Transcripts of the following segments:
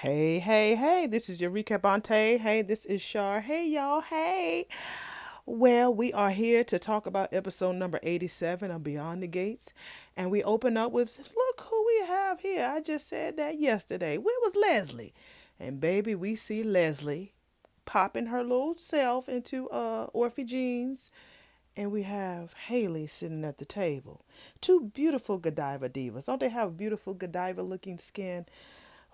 Hey, hey, hey, this is your recap Aunty. Hey, this is Shar. Hey, y'all. Hey. Well, we are here to talk about episode number 87 of Beyond the Gates. And we open up with look who we have here. I just said that yesterday. Where was Leslie? And baby, we see Leslie popping her little self into Orphe jeans. And we have Haley sitting at the table. Two beautiful Godiva divas. Don't they have beautiful Godiva looking skin?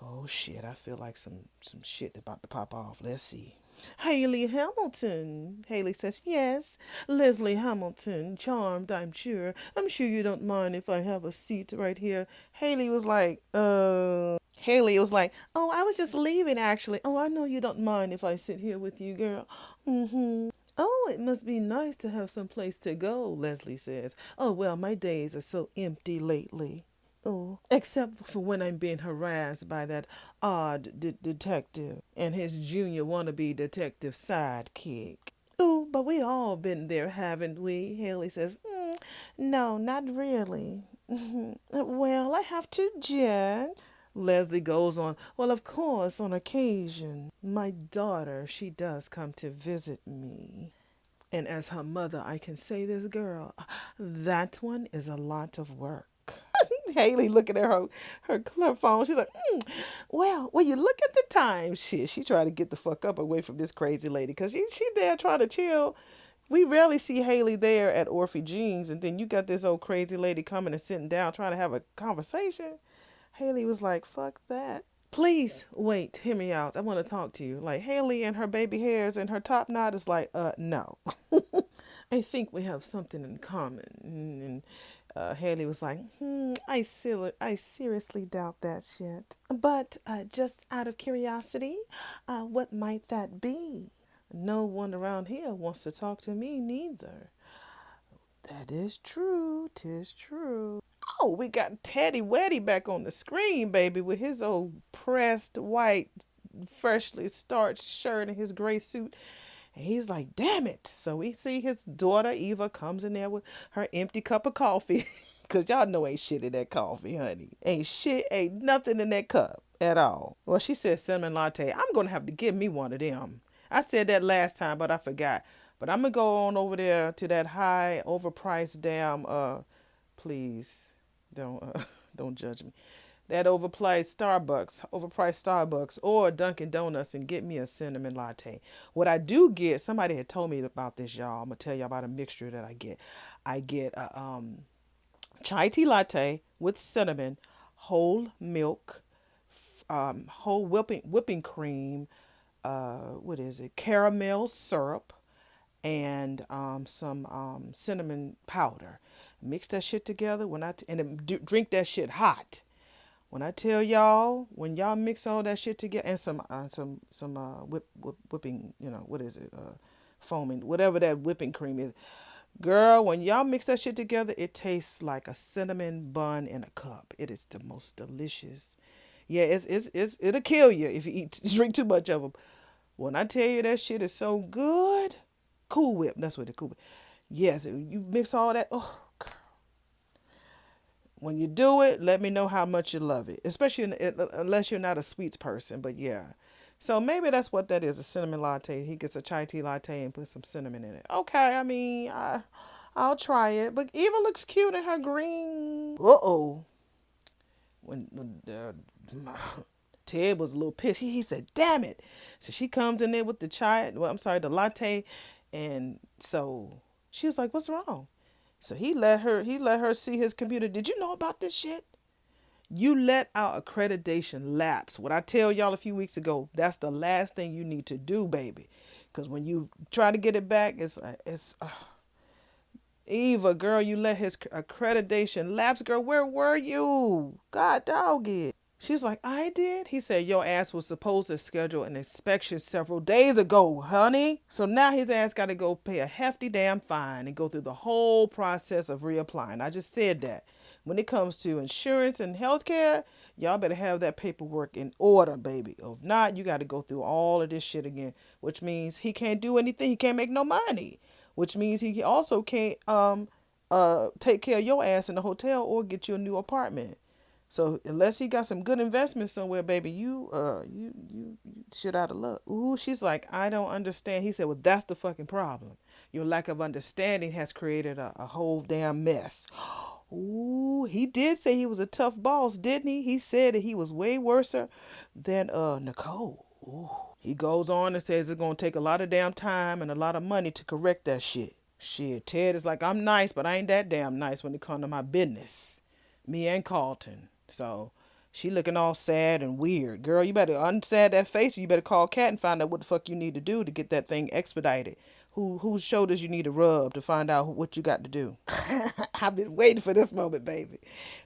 Oh shit, I feel like some shit about to pop off. Let's see. Haley Hamilton. Haley says, yes. Leslie Hamilton. Charmed, I'm sure. I'm sure you don't mind if I have a seat right here. Haley was like, oh, I was just leaving actually. Oh, I know you don't mind if I sit here with you, girl. Mm-hmm. Oh, it must be nice to have some place to go, Leslie says. Oh, well, my days are so empty lately. Oh, except for when I'm being harassed by that odd detective and his junior wannabe detective sidekick. Oh, but we all been there, haven't we? Haley says, no, not really. Well, I have to jet. Leslie goes on, well, of course, on occasion. My daughter, she does come to visit me. And as her mother, I can say this, girl, that one is a lot of work. Haley looking at her phone. She's like, well, you look at the time. Shit, she tried to get the fuck up away from this crazy lady because she there trying to chill. We rarely see Haley there at Orphe Jeans, and then you got this old crazy lady coming and sitting down trying to have a conversation. Haley was like, fuck that. Please wait, hear me out. I want to talk to you. Like Haley and her baby hairs and her top knot is like, no. I think we have something in common. And Haley was like, I seriously doubt that shit. But just out of curiosity, what might that be? No one around here wants to talk to me neither. That is true. 'Tis true. Oh, we got Teddy Weddy back on the screen, baby, with his old pressed white, freshly starched shirt and his gray suit. And he's like, damn it. So we see his daughter Eva comes in there with her empty cup of coffee. Cause y'all know ain't shit in that coffee, honey. Ain't nothing in that cup at all. Well, she said cinnamon latte. I'm gonna have to give me one of them. I said that last time, but I forgot. But I'm gonna go on over there to that high overpriced damn please don't don't judge me. That overpriced Starbucks or Dunkin' Donuts and get me a cinnamon latte. What I do get, somebody had told me about this, y'all. I'm gonna tell y'all about a mixture that I get. I get a chai tea latte with cinnamon, whole milk, whole whipping cream. What is it? Caramel syrup and some cinnamon powder. Mix that shit together and then drink that shit hot. When I tell y'all, when y'all mix all that shit together and whipping, what is it? Foaming, whatever that whipping cream is. Girl, when y'all mix that shit together, it tastes like a cinnamon bun in a cup. It is the most delicious. Yeah, it'll kill you if you drink too much of them. When I tell you that shit is so good, Cool Whip. That's what the Cool Whip. Yes, you mix all that. Oh, when you do it, let me know how much you love it. Especially unless you're not a sweets person. But yeah, so maybe that's what that is. A cinnamon latte. He gets a chai tea latte and puts some cinnamon in it. Okay, I mean, I'll try it. But Eva looks cute in her green. Uh-oh. When Ted was a little pissed. He said, damn it. So she comes in there with the the latte. And so she was like, what's wrong? So he let her see his computer. Did you know about this shit? You let our accreditation lapse. What I tell y'all a few weeks ago, that's the last thing you need to do, baby. Because when you try to get it back, it's Eva, girl, you let his accreditation lapse, girl. Where were you? God dog it. She's like, I did? He said, your ass was supposed to schedule an inspection several days ago, honey. So now his ass got to go pay a hefty damn fine and go through the whole process of reapplying. I just said that. When it comes to insurance and healthcare, y'all better have that paperwork in order, baby. If not, you got to go through all of this shit again, which means he can't do anything. He can't make no money, which means he also can't take care of your ass in the hotel or get you a new apartment. So unless he got some good investment somewhere, baby, you shit out of luck. Ooh, she's like, I don't understand. He said, well, that's the fucking problem. Your lack of understanding has created a whole damn mess. Ooh, he did say he was a tough boss, didn't he? He said that he was way worser than Nicole. Ooh. He goes on and says it's gonna take a lot of damn time and a lot of money to correct that shit. Shit, Ted is like, I'm nice, but I ain't that damn nice when it comes to my business. Me and Carlton. So she looking all sad and weird. Girl, you better unsad that face, or you better call Cat and find out what the fuck you need to do to get that thing expedited. Whose shoulders you need to rub to find out what you got to do. I've been waiting for this moment, baby.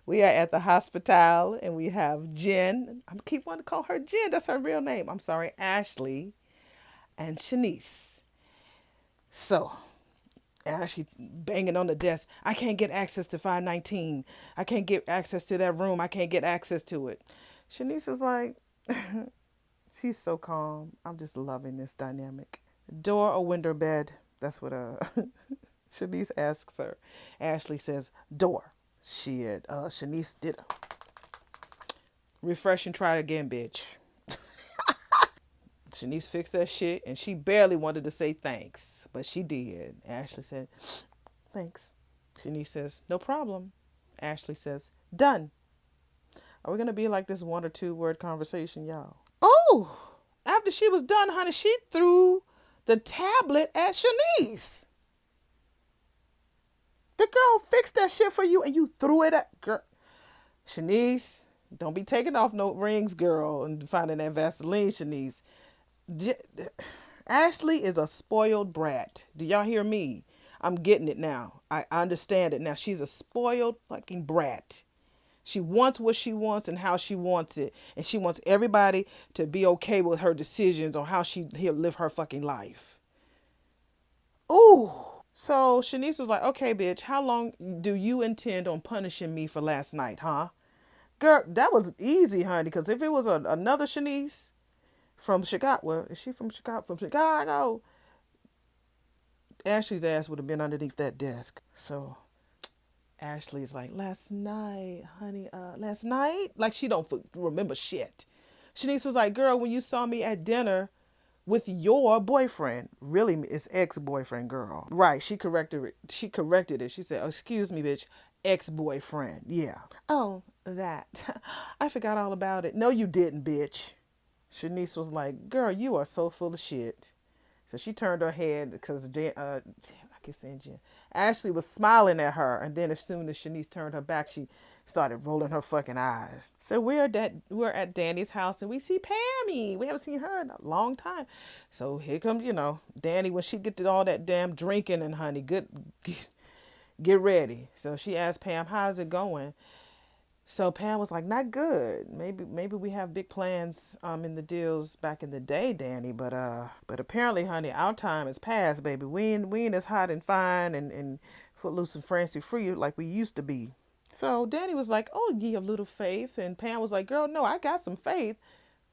We are at the hospital and we have Jen. I keep wanting to call her Jen. That's her real name. I'm sorry, Ashley and Shanice. So Ashley banging on the desk. I can't get access to 519. I can't get access to that room. I can't get access to it. Shanice is like, she's so calm. I'm just loving this dynamic. Door or window bed? That's what Shanice asks her. Ashley says door. Shit. Shanice did refresh and try it again, bitch. Shanice fixed that shit and she barely wanted to say thanks, but she did. Ashley said, thanks. Shanice says, no problem. Ashley says, done. Are we going to be like this 1 or 2 word conversation, y'all? Oh, after she was done, honey, she threw the tablet at Shanice. The girl fixed that shit for you and you threw it at girl. Shanice, don't be taking off no rings, girl, and finding that Vaseline, Shanice. J- Ashley is a spoiled brat. Do y'all hear me? I'm getting it now. I understand it now. She's a spoiled fucking brat. She wants what she wants and how she wants it. And she wants everybody to be okay with her decisions on how he'll live her fucking life. Ooh. So Shanice was like, okay, bitch, how long do you intend on punishing me for last night, huh? Girl, that was easy, honey, because if it was another Shanice from Chicago, well, is she from Chicago? From Chicago, Ashley's ass would have been underneath that desk. So Ashley's like, last night, honey, last night? Like she don't remember shit. Shanice was like, girl, when you saw me at dinner with your boyfriend, really it's ex-boyfriend, girl. Right, she corrected it. She said, oh, excuse me, bitch, ex-boyfriend. Yeah. Oh, that. I forgot all about it. No, you didn't, bitch. Shanice was like, girl, you are so full of shit. So she turned her head because I keep saying Jen. Ashley was smiling at her, and then as soon as Shanice turned her back, she started rolling her fucking eyes. So we're at Danny's house, and we see Pammy. We haven't seen her in a long time. So here comes, Danny when she get to all that damn drinking and honey, get ready. So she asked Pam, how's it going? So Pam was like, not good. Maybe we have big plans in the deals back in the day, Danny, but apparently, honey, our time is past, baby. We ain't as hot and fine and footloose and fancy free like we used to be. So Danny was like, oh, ye of little faith, and Pam was like, girl, no, I got some faith.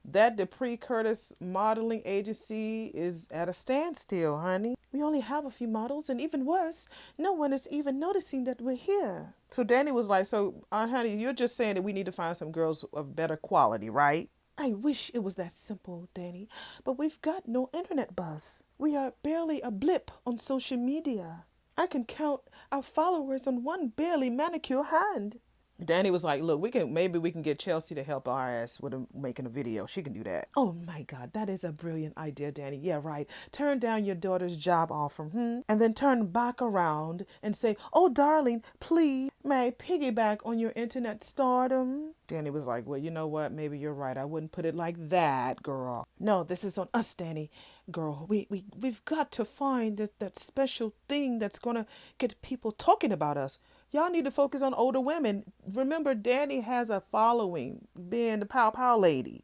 That Dupree Curtis modeling agency is at a standstill, honey. We only have a few models, and even worse, no one is even noticing that we're here. So Danny was like, so, honey, you're just saying that we need to find some girls of better quality, right? I wish it was that simple, Danny, but we've got no internet buzz. We are barely a blip on social media. I can count our followers on one barely manicured hand. Danny was like, look, maybe we can get Chelsea to help our ass with making a video. She can do that. Oh my God, that is a brilliant idea, Danny. Yeah, right. Turn down your daughter's job offer, and then turn back around and say, oh, darling, please, may I piggyback on your internet stardom? Danny was like, well, you know what? Maybe you're right. I wouldn't put it like that, girl. No, this is on us, Danny. Girl, we've got to find that special thing that's going to get people talking about us. Y'all need to focus on older women. Remember, Danny has a following, being the Pow Pow lady.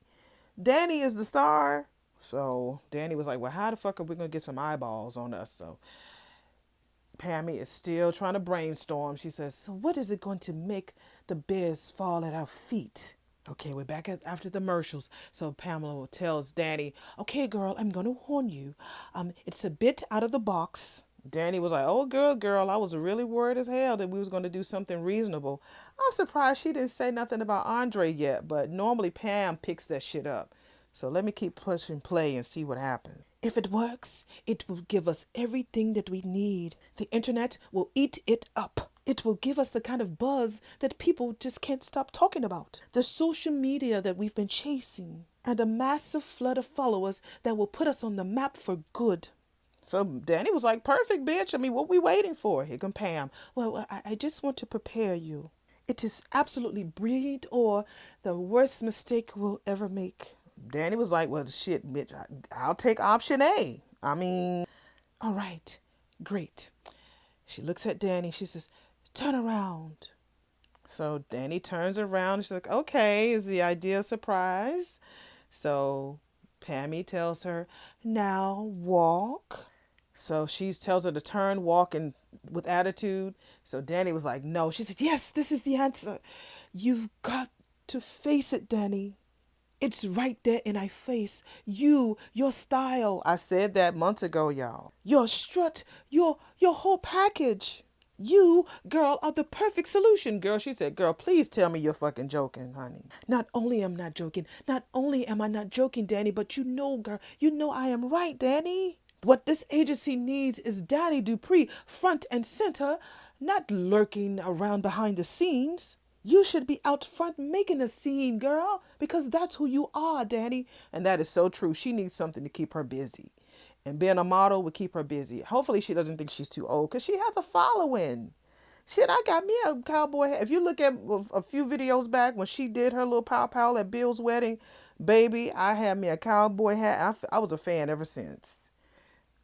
Danny is the star. So Danny was like, well, how the fuck are we going to get some eyeballs on us? So Pammy is still trying to brainstorm. She says, so what is it going to make the bears fall at our feet? Okay, we're back after the commercials. So Pamela tells Danny, okay, girl, I'm going to warn you. It's a bit out of the box. Danny was like, oh, girl, I was really worried as hell that we was going to do something reasonable. I'm surprised she didn't say nothing about Andre yet, but normally Pam picks that shit up. So let me keep pushing play and see what happens. If it works, it will give us everything that we need. The internet will eat it up. It will give us the kind of buzz that people just can't stop talking about. The social media that we've been chasing. And a massive flood of followers that will put us on the map for good. So Danny was like, perfect, bitch. I mean, what we waiting for? Here come Pam. Well, I just want to prepare you. It is absolutely brilliant or the worst mistake we'll ever make. Danny was like, well, shit, bitch, I'll take option A. I mean, all right, great. She looks at Danny. She says, turn around. So Danny turns around. She's like, okay, is the idea a surprise? So Pammy tells her, now walk. So she tells her to turn, walk, and with attitude. So Danny was like, no. She said, yes, this is the answer. You've got to face it, Danny. It's right there in our face. Your style. I said that months ago, y'all. Your strut, your whole package. You, girl, are the perfect solution, girl. She said, girl, please tell me you're fucking joking, honey. Not only am I not joking, not only am I not joking, Danny, but you know, girl, you know I am right, Danny. What this agency needs is Danny Dupree front and center, not lurking around behind the scenes. You should be out front making a scene, girl, because that's who you are, Danny. And that is so true. She needs something to keep her busy. And being a model would keep her busy. Hopefully she doesn't think she's too old because she has a following. Shit, I got me a cowboy hat. If you look at a few videos back when she did her little pow pow at Bill's wedding, baby, I had me a cowboy hat. I was a fan ever since.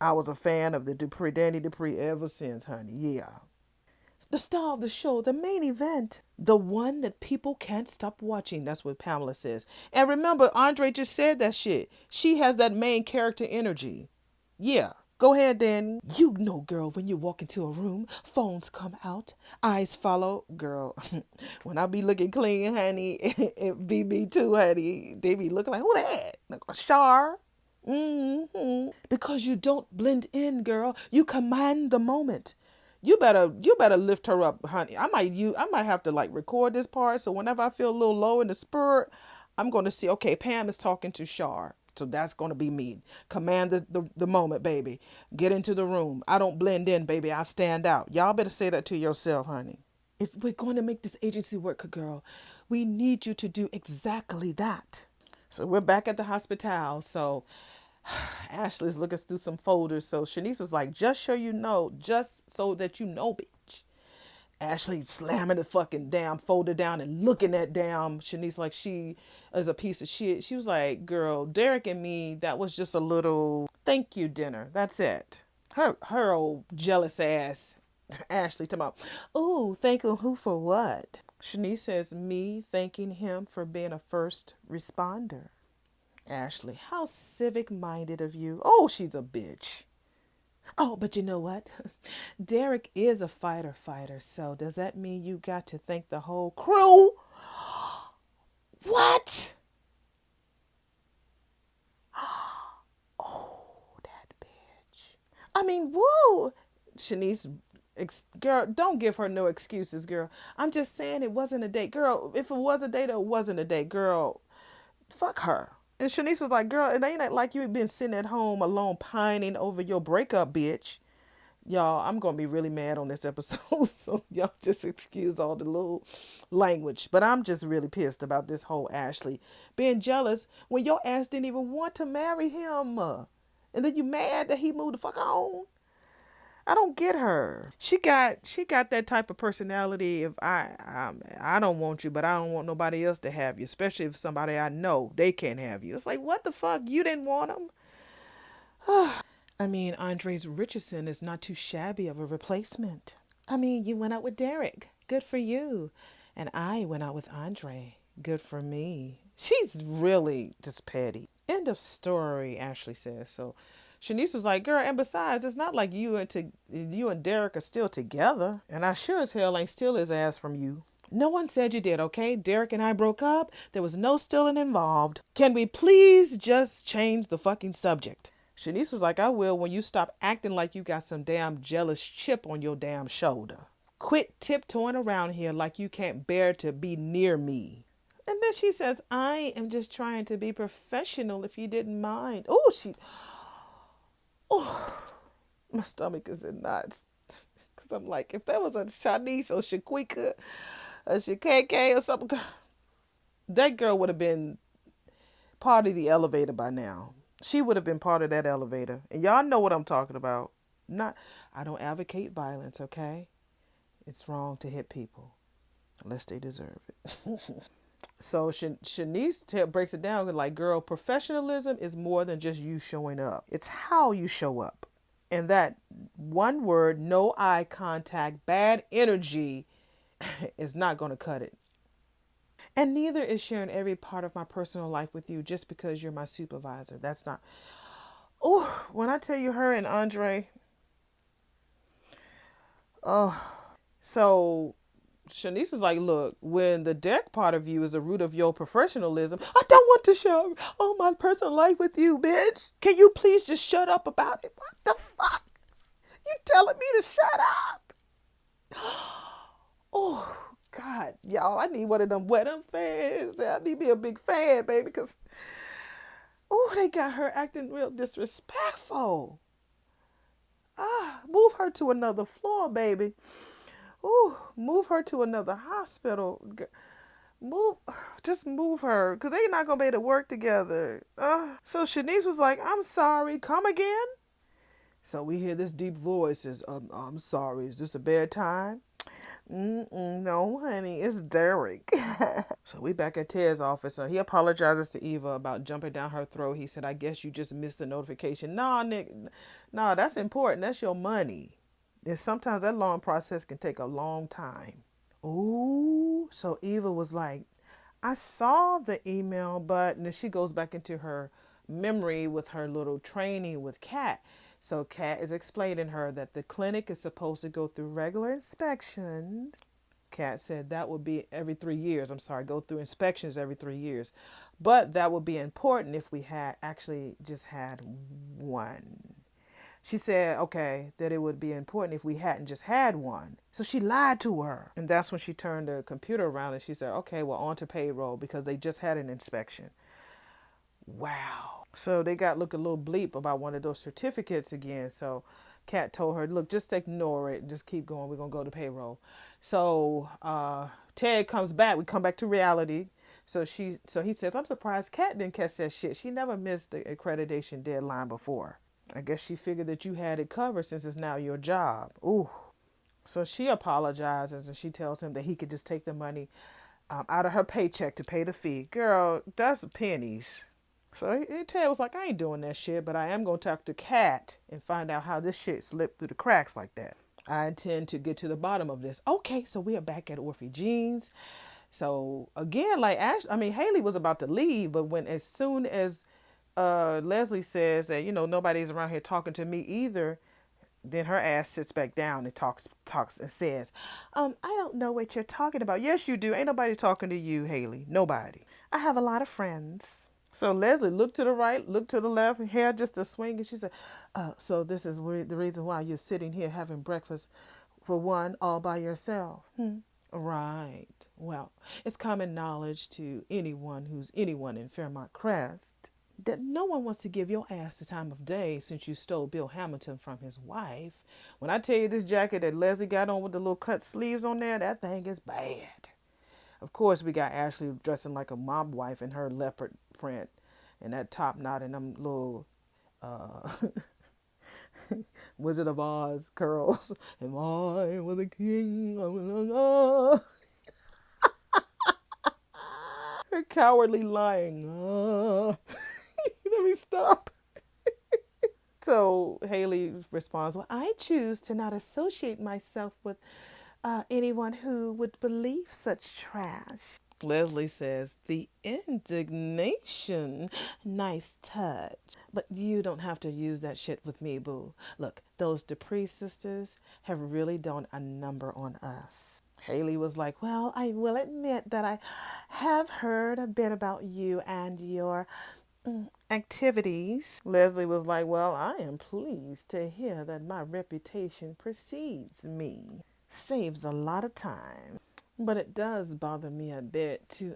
I was a fan of the Danny Dupree ever since, honey. Yeah. The star of the show, the main event, the one that people can't stop watching. That's what Pamela says. And remember, Andre just said that shit. She has that main character energy. Yeah. Go ahead, Danny. You know, girl, when you walk into a room, phones come out, eyes follow. Girl, when I be looking clean, honey, it be me too, honey. They be looking like, who that? Like a Shar. Because you don't blend in, girl. You command the moment. You better lift her up, honey. I might have to like record this part so whenever I feel a little low in the spirit, I'm gonna see, okay, Pam is talking to Shar. So that's gonna be me. Command the moment, baby. Get into the room. I don't blend in, baby. I stand out. Y'all better say that to yourself, honey. If we're going to make this agency work, girl, we need you to do exactly that. So we're back at the hospital. So Ashley's looking through some folders. So Shanice was like, just so that you know, bitch. Ashley slamming the fucking damn folder down and looking at damn Shanice like she is a piece of shit. She was like, girl, Derek and me, that was just a little thank you dinner. That's it. Her old jealous ass. Ashley talking about, oh, thanking who for what? Shanice says, me thanking him for being a first responder. Ashley, how civic minded of you. Oh, she's a bitch. Oh, but you know what? Derek is a fighter, so does that mean you got to thank the whole crew? What? Oh, that bitch. I mean, whoa. Shanice, girl, don't give her no excuses, girl. I'm just saying it wasn't a date. Girl, if it was a date, it wasn't a date. Girl, fuck her. And Shanice was like, girl, it ain't like you been sitting at home alone pining over your breakup, bitch. Y'all, I'm going to be really mad on this episode, so y'all just excuse all the little language. But I'm just really pissed about this whole Ashley being jealous when your ass didn't even want to marry him. And then you mad that he moved the fuck on. I don't get her. She got that type of personality. If I don't want you, but I don't want nobody else to have you, especially if somebody I know they can't have you. It's like, what the fuck? You didn't want him? I mean, Andres Richardson is not too shabby of a replacement. I mean, you went out with Derek. Good for you. And I went out with Andre. Good for me. She's really just petty. End of story, Ashley says. So Shanice was like, girl, and besides, it's not like you and Derek are still together. And I sure as hell ain't steal his ass from you. No one said you did, okay? Derek and I broke up. There was no stealing involved. Can we please just change the fucking subject? Shanice was like, I will when you stop acting like you got some damn jealous chip on your damn shoulder. Quit tiptoeing around here like you can't bear to be near me. And then she says, I am just trying to be professional if you didn't mind. Oh, my stomach is in knots. Because I'm like, if that was a Shanice or Shaquika or Shakk or something, that girl would have been part of the elevator by now. She would have been part of that elevator. And y'all know what I'm talking about. Not, I don't advocate violence, okay? It's wrong to hit people unless they deserve it. So Shanice breaks it down like, girl, professionalism is more than just you showing up. It's how you show up. And that one word, no eye contact, bad energy is not going to cut it. And neither is sharing every part of my personal life with you just because you're my supervisor. That's not. Oh, when I tell you her and Andre, oh. So Shanice is like, look, when the deck part of you is the root of your professionalism, I don't want to share all my personal life with you, bitch. Can you please just shut up about it? What the fuck? You telling me to shut up? Oh, God, y'all, I need one of them wet them fans. I need me a big fan, baby, because, oh, they got her acting real disrespectful. Move her to another floor, baby. Ooh, move her to another hospital. Move, just move her, because they not going to be able to work together. So Shanice was like, I'm sorry, come again? So we hear this deep voice says, I'm sorry, is this a bad time? No, honey, it's Derek. So we back at Ted's office. So he apologizes to Eva about jumping down her throat. He said, I guess you just missed the notification. No, Nick, no, that's important. That's your money. And sometimes that long process can take a long time. Ooh, so Eva was like, I saw the email, but and then she goes back into her memory with her little training with Kat. So Kat is explaining her that the clinic is supposed to go through regular inspections. Kat said that would be every 3 years. I'm sorry, go through inspections every 3 years. But that would be important if we had actually just had one. She said, okay, that it would be important if we hadn't just had one. So she lied to her. And that's when she turned the computer around and she said, okay, well, on to payroll because they just had an inspection. Wow. So they got look a little bleep about one of those certificates again. So Kat told her, look, just ignore it. Just keep going. We're going to go to payroll. So Ted comes back. We come back to reality. So he says, I'm surprised Kat didn't catch that shit. She never missed the accreditation deadline before. I guess she figured that you had it covered since it's now your job. Ooh. So she apologizes and she tells him that he could just take the money out of her paycheck to pay the fee. Girl, that's pennies. So Ted was like, I ain't doing that shit, but I am going to talk to Kat and find out how this shit slipped through the cracks like that. I intend to get to the bottom of this. Okay, so we are back at Orphe Jeans. So again, like Haley was about to leave, but as soon as Leslie says that, nobody's around here talking to me either, then her ass sits back down and talks and says, I don't know what you're talking about. Yes, you do. Ain't nobody talking to you, Haley. Nobody. I have a lot of friends. So Leslie looked to the right, looked to the left, hair just a swing, and she said, so this is the reason why you're sitting here having breakfast for one all by yourself. Right. Well, it's common knowledge to anyone who's anyone in Fairmont Crest that no one wants to give your ass the time of day since you stole Bill Hamilton from his wife. When I tell you this jacket that Leslie got on with the little cut sleeves on there, that thing is bad. Of course, we got Ashley dressing like a mob wife in her leopard print and that top knot and them little uh, Wizard of Oz curls. Am I with a king? Her cowardly lying. Let me stop. So Haley responds, well, I choose to not associate myself with anyone who would believe such trash. Leslie says, the indignation. Nice touch. But you don't have to use that shit with me, boo. Look, those Dupree sisters have really done a number on us. Haley was like, well, I will admit that I have heard a bit about you and your activities. Leslie was like, well, I am pleased to hear that my reputation precedes me. Saves a lot of time. But it does bother me a bit to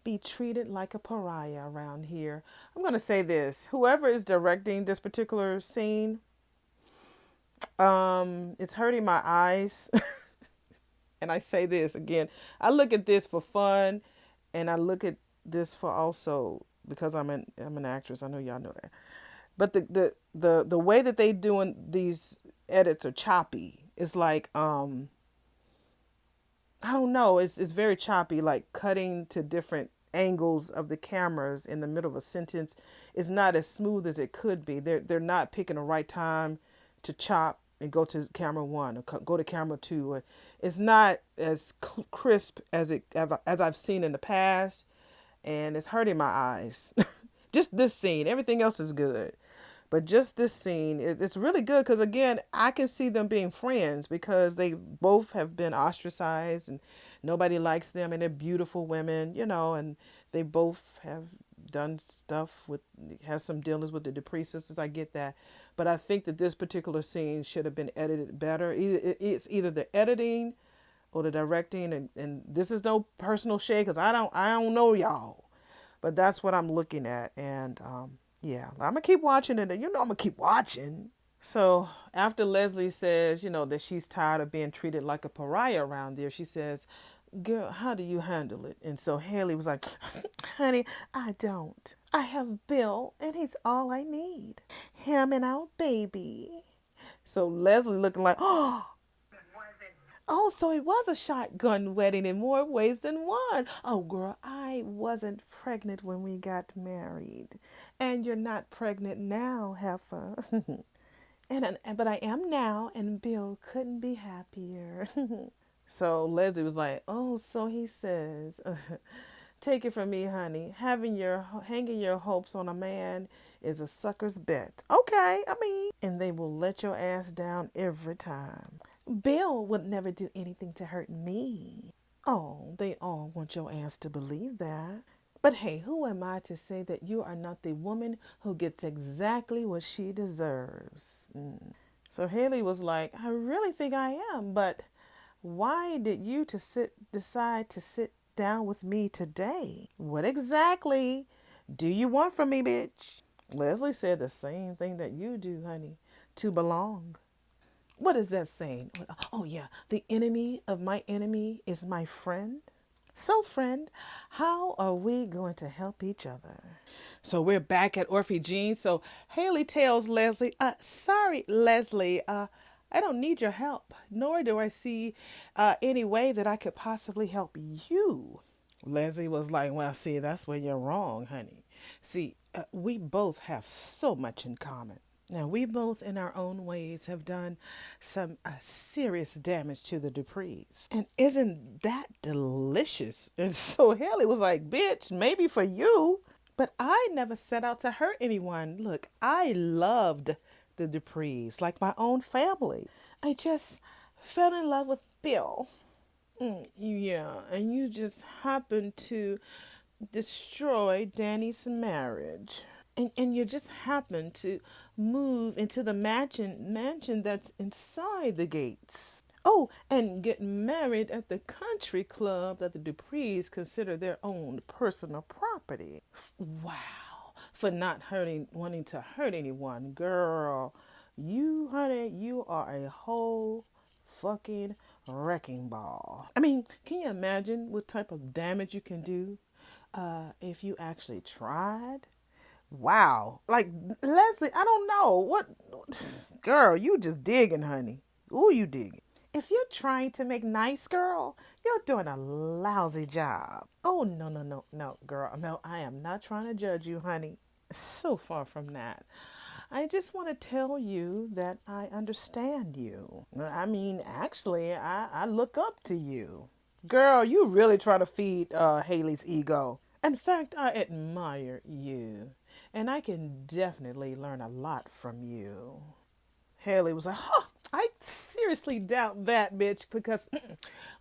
be treated like a pariah around here. I'm going to say this. Whoever is directing this particular scene, it's hurting my eyes. And I say this again. I look at this for fun and I look at this for also because I'm an actress. I know y'all know that. But the way that they doing these edits are choppy. It's like I don't know. It's very choppy, like cutting to different angles of the cameras in the middle of a sentence is not as smooth as it could be. They're not picking the right time to chop and go to camera one or go to camera two. It's not as crisp as I've seen in the past, and it's hurting my eyes. Just this scene. Everything else is good. But just this scene, it's really good because, again, I can see them being friends because they both have been ostracized and nobody likes them and they're beautiful women, and they both have done stuff has some dealings with the Dupree sisters. I get that. But I think that this particular scene should have been edited better. It's either the editing or the directing. And this is no personal shade because I don't know y'all. But that's what I'm looking at. And yeah, I'm going to keep watching it. And I'm going to keep watching. So after Leslie says, that she's tired of being treated like a pariah around there, she says, girl, how do you handle it? And so Haley was like, honey, I don't. I have Bill, and he's all I need. Him and our baby. So Leslie looking like, oh, so it was a shotgun wedding in more ways than one. Oh, girl, I wasn't pregnant when we got married. And you're not pregnant now, heifer. But I am now, and Bill couldn't be happier. So Leslie was like, oh, so he says, take it from me, honey. Hanging your hopes on a man is a sucker's bet. Okay, and they will let your ass down every time. Bill would never do anything to hurt me. Oh, they all want your ass to believe that. But hey, who am I to say that you are not the woman who gets exactly what she deserves? So Haley was like, I really think I am, but why did you decide to sit down with me today? What exactly do you want from me, bitch? Leslie said the same thing that you do, honey, to belong. What is that saying? Oh, yeah. The enemy of my enemy is my friend. So, friend, how are we going to help each other? So we're back at Orphe Jean. So Haley tells Leslie, sorry, Leslie, I don't need your help, nor do I see any way that I could possibly help you. Leslie was like, well, see, that's where you're wrong, honey. See, we both have so much in common. Now, we both, in our own ways, have done some serious damage to the Duprees. And isn't that delicious? And so Haley was like, bitch, maybe for you. But I never set out to hurt anyone. Look, I loved the Duprees like my own family. I just fell in love with Bill. Yeah, and you just happened to destroy Danny's marriage. And you just happened to move into the mansion that's inside the gates. Oh, and get married at the country club that the Duprees consider their own personal property. Wow, for not wanting to hurt anyone, girl. Honey, you are a whole fucking wrecking ball. Can you imagine what type of damage you can do if you actually tried? Wow. Like, Leslie, I don't know. Girl, you just digging, honey. Ooh, you digging. If you're trying to make nice, girl, you're doing a lousy job. Oh, no, no, no, no, girl. No, I am not trying to judge you, honey. So far from that. I just want to tell you that I understand you. Actually, I look up to you. Girl, you really trying to feed Haley's ego. In fact, I admire you. And I can definitely learn a lot from you. Haley was like, huh, seriously doubt that, bitch, because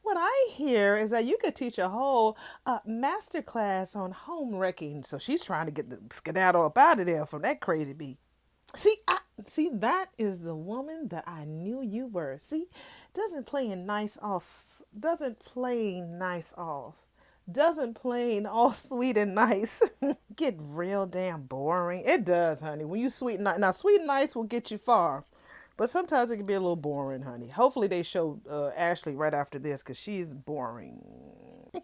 what I hear is that you could teach a whole master class on home wrecking. So she's trying to get the skedaddle up out of there from that crazy beat. See, that is the woman that I knew you were. See, doesn't play nice off, doesn't plain all sweet and nice. Get real damn boring. It does, honey. When you sweet and nice, now sweet and nice will get you far, but sometimes it can be a little boring, honey. Hopefully they show Ashley right after this because she's boring.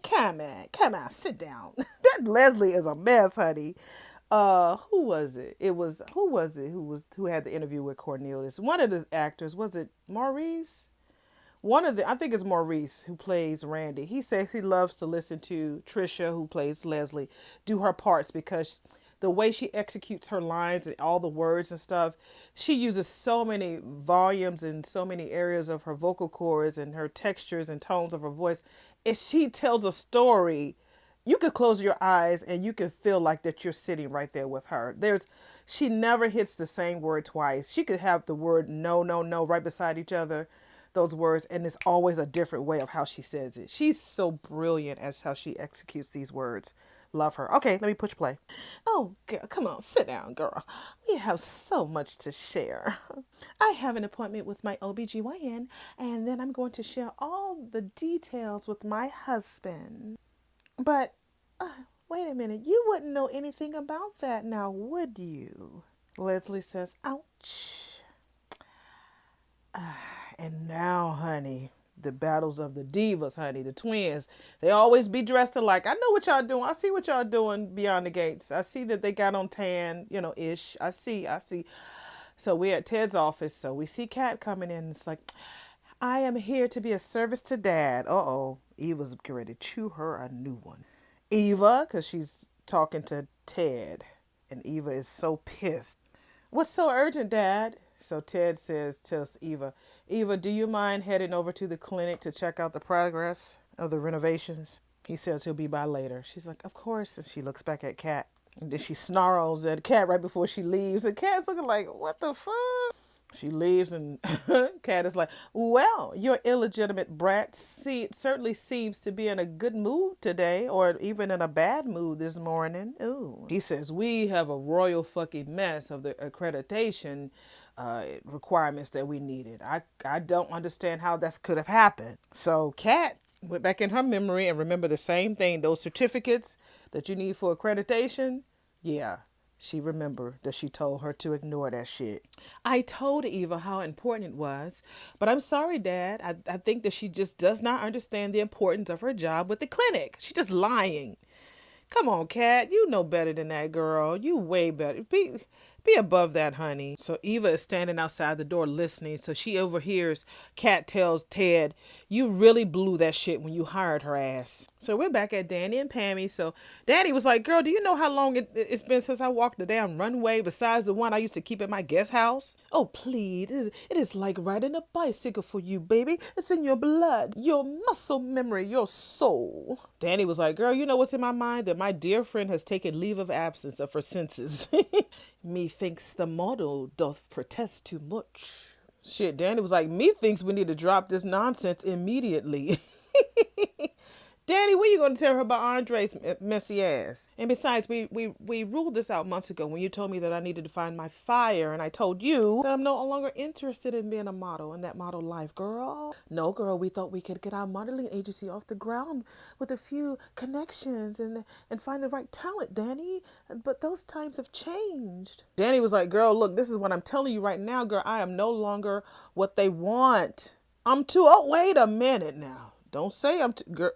Come on, sit down. That Leslie is a mess, honey. Who was it? Who had the interview with Cornelius? One of the actors, was it Maurice? I think it's Maurice who plays Randy. He says he loves to listen to Trisha, who plays Leslie, do her parts because the way she executes her lines and all the words and stuff, she uses so many volumes and so many areas of her vocal cords and her textures and tones of her voice. If she tells a story, you could close your eyes and you can feel like that you're sitting right there with her. She never hits the same word twice. She could have the word no, no, no right beside each other, those words, and it's always a different way of how she says it. She's so brilliant as how she executes these words. Love her. Okay, let me push play. Oh, girl, come on, sit down, girl. We have so much to share. I have an appointment with my OBGYN, and then I'm going to share all the details with my husband. But, wait a minute, you wouldn't know anything about that now, would you? Leslie says, ouch. And now, honey, the battles of the divas, honey, the twins. They always be dressed alike. I know what y'all doing. I see what y'all doing beyond the gates. I see that they got on tan, ish. I see. So we're at Ted's office. So we see Kat coming in. It's like, I am here to be a service to Dad. Uh-oh. Eva's ready to chew her a new one. Eva, because she's talking to Ted. And Eva is so pissed. What's so urgent, Dad? So Ted tells Eva, do you mind heading over to the clinic to check out the progress of the renovations? He says he'll be by later. She's like, of course. And she looks back at Kat. And then she snarls at Kat right before she leaves. And Kat's looking like, what the fuck? She leaves and Kat is like, well, your illegitimate brat certainly seems to be in a good mood today, or even in a bad mood this morning. Ooh. He says, we have a royal fucking mess of the accreditation requirements that we needed. I don't understand how that could have happened. So Kat went back in her memory and remember the same thing. Those certificates that you need for accreditation. Yeah. She remembered that she told her to ignore that shit. I told Eva how important it was, but I'm sorry, Dad. I think that she just does not understand the importance of her job with the clinic. She's just lying. Come on, Kat. You know better than that, girl. You way better. Be above that, honey. So Eva is standing outside the door listening. So she overhears Kat tells Ted, you really blew that shit when you hired her ass. So we're back at Danny and Pammy. So Daddy was like, girl, do you know how long it's been since I walked the damn runway besides the one I used to keep at my guest house? Oh, please. It is like riding a bicycle for you, baby. It's in your blood, your muscle memory, your soul. Danny was like, girl, you know what's in my mind? That my dear friend has taken leave of absence of her senses. Methinks the model doth protest too much. Shit, Danny was like, methinks we need to drop this nonsense immediately. Danny, when you going to tell her about Andre's messy ass? And besides, we ruled this out months ago when you told me that I needed to find my fire, and I told you that I'm no longer interested in being a model and that model life, girl. No, girl, we thought we could get our modeling agency off the ground with a few connections and find the right talent, Danny. But those times have changed. Danny was like, girl, look, this is what I'm telling you right now, girl. I am no longer what they want. Oh, wait a minute now. Don't say girl.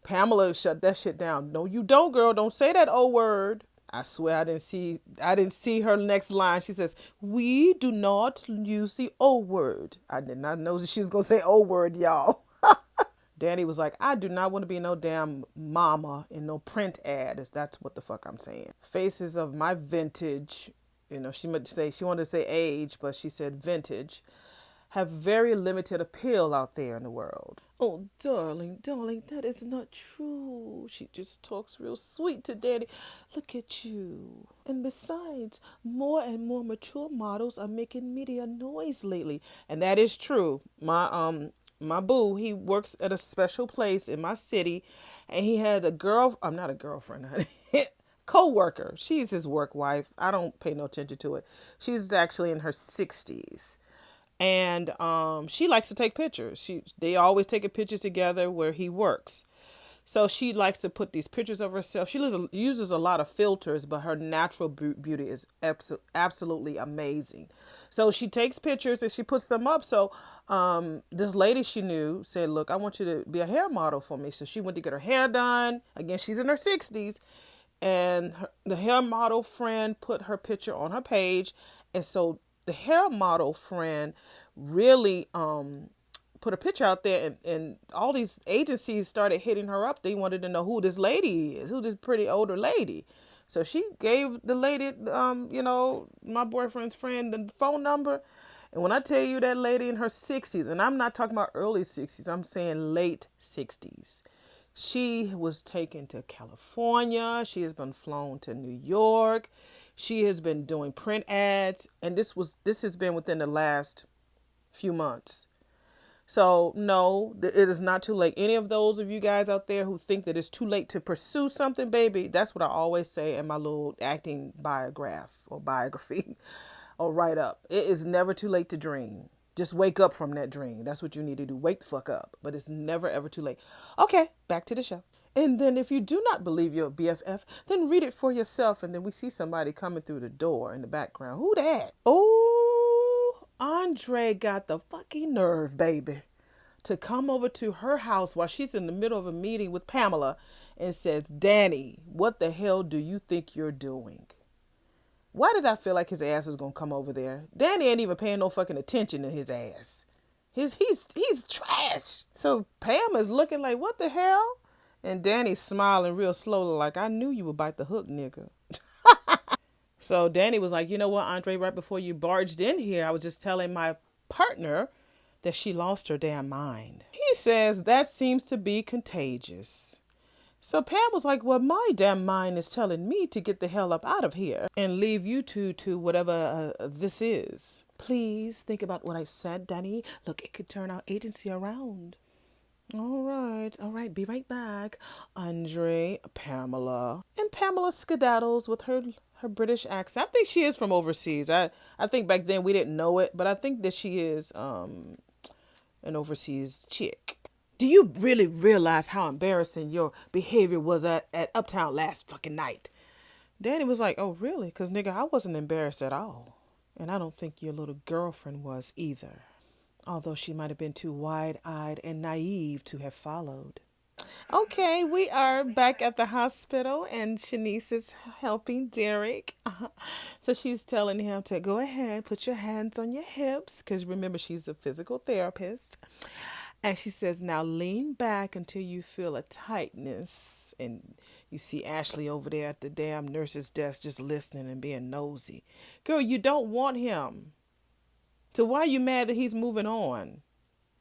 Pamela shut that shit down. No, you don't, girl. Don't say that O word. I swear I didn't see her next line. She says, we do not use the O word. I did not know that she was going to say O word, y'all. Danny was like, I do not want to be no damn mama in no print ad. That's what the fuck I'm saying. Faces of my vintage. She wanted to say age, but she said vintage. have very limited appeal out there in the world. Oh, darling, darling, that is not true. She just talks real sweet to Daddy. Look at you. And besides, more and more mature models are making media noise lately. And that is true. My boo, he works at a special place in my city, and he had a girl, I'm not a girlfriend, honey. Co-worker. She's his work wife. I don't pay no attention to it. She's actually in her 60s, and she likes to take pictures. They always taking pictures together where he works. So she likes to put these pictures of herself. She uses a lot of filters, but her natural beauty is absolutely amazing. So she takes pictures and she puts them up. So this lady she knew said, "Look, I want you to be a hair model for me." So she went to get her hair done. Again, she's in her 60s, and the hair model friend put her picture on her page, and so the hair model friend really put a picture out there, and all these agencies started hitting her up. They wanted to know who this lady is, who this pretty older lady. So she gave the lady, my boyfriend's friend, the phone number. And when I tell you that lady in her 60s, and I'm not talking about early 60s, I'm saying late 60s. She was taken to California. She has been flown to New York. She has been doing print ads, and this has been within the last few months. So no, it is not too late. Any of those of you guys out there who think that it's too late to pursue something, baby, that's what I always say in my little acting biograph or biography or write up. It is never too late to dream. Just wake up from that dream. That's what you need to do. Wake the fuck up. But it's never ever too late. Okay, back to the show. And then if you do not believe your BFF, then read it for yourself. And then we see somebody coming through the door in the background. Who that? Oh, Andre got the fucking nerve, baby, to come over to her house while she's in the middle of a meeting with Pamela and says, "Danny, what the hell do you think you're doing?" Why did I feel like his ass was gonna come over there? Danny ain't even paying no fucking attention to his ass. He's trash. So Pam is looking like, what the hell? And Danny's smiling real slowly, like, I knew you would bite the hook, nigga. So Danny was like, you know what, Andre, right before you barged in here, I was just telling my partner that she lost her damn mind. He says that seems to be contagious. So Pam was like, well, my damn mind is telling me to get the hell up out of here and leave you two to whatever this is. Please think about what I said, Danny. Look, it could turn our agency around. All right, be right back. Andre, Pamela. And Pamela skedaddles with her British accent. I think she is from overseas. I think back then we didn't know it, but I think that she is an overseas chick. Do you really realize how embarrassing your behavior was at Uptown last fucking night? Danny was like, oh, really? Because, nigga, I wasn't embarrassed at all. And I don't think your little girlfriend was either. Although she might have been too wide-eyed and naive to have followed. Okay, we are back at the hospital, and Shanice is helping Derek. So she's telling him to go ahead, put your hands on your hips, because remember, she's a physical therapist. And she says, now lean back until you feel a tightness. And you see Ashley over there at the damn nurse's desk just listening and being nosy. Girl, you don't want him. So why are you mad that he's moving on?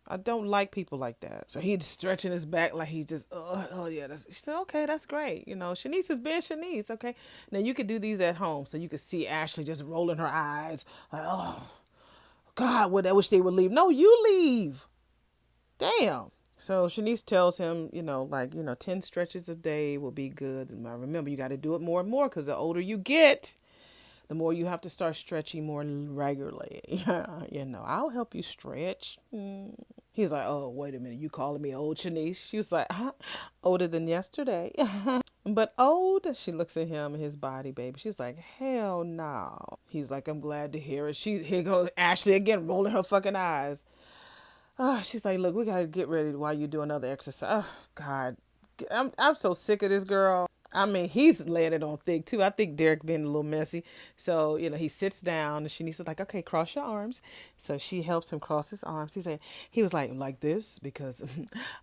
I don't like people like that. So he's stretching his back like he just, oh yeah. She said, okay, that's great. You know, Shanice is being Shanice, okay? Now you could do these at home. So you could see Ashley just rolling her eyes. Like, oh, God, I wish they would leave. No, you leave. Damn. So Shanice tells him, 10 stretches a day will be good. And remember, you got to do it more and more because the older you get, the more you have to start stretching more regularly. I'll help you stretch. He's like, oh, wait a minute. You calling me old, Shanice? She was like, older than yesterday. But old, she looks at him and his body, baby. She's like, hell no. He's like, I'm glad to hear it. Here goes Ashley again, rolling her fucking eyes. She's like, look, we got to get ready while you do another exercise. Oh, God. I'm so sick of this girl. I mean, he's laying it on thick too. I think Derek being a little messy. So, he sits down and Shanice is like, okay, cross your arms. So she helps him cross his arms. He was like this because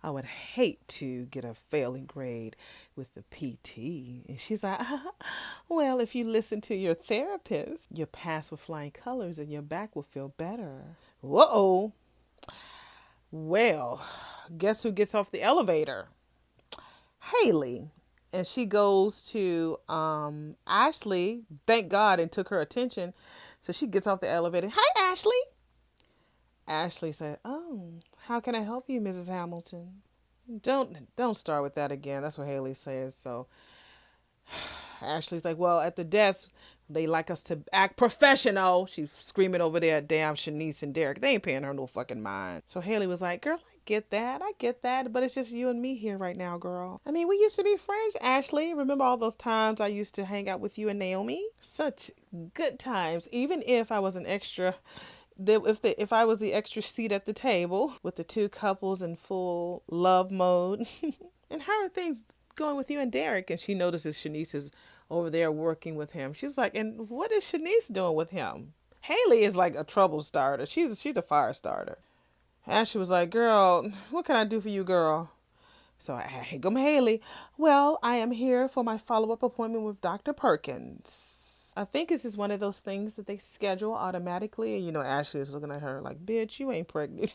I would hate to get a failing grade with the PT. And she's like, well, if you listen to your therapist, you'll pass with flying colors and your back will feel better. Whoa. Well, guess who gets off the elevator? Haley. And she goes to Ashley, thank God, and took her attention. So she gets off the elevator. Hi, Ashley. Ashley said, oh, how can I help you, Mrs. Hamilton? Don't start with that again. That's what Haley says. So Ashley's like, well, at the desk, they like us to act professional. She's screaming over there at damn Shanice and Derek. They ain't paying her no fucking mind. So Haley was like, girl, I get that. But it's just you and me here right now, girl. I mean, we used to be friends, Ashley. Remember all those times I used to hang out with you and Naomi? Such good times. Even if I was an extra, if I was the extra seat at the table with the two couples in full love mode. And how are things going with you and Derek? And she notices Shanice is over there working with him. She's like, and what is Shanice doing with him? Haley is like a trouble starter. She's a fire starter. Ashley was like, girl, what can I do for you, girl? So here come Haley. Well, I am here for my follow-up appointment with Dr. Perkins. I think this is one of those things that they schedule automatically. And Ashley is looking at her like, bitch, you ain't pregnant.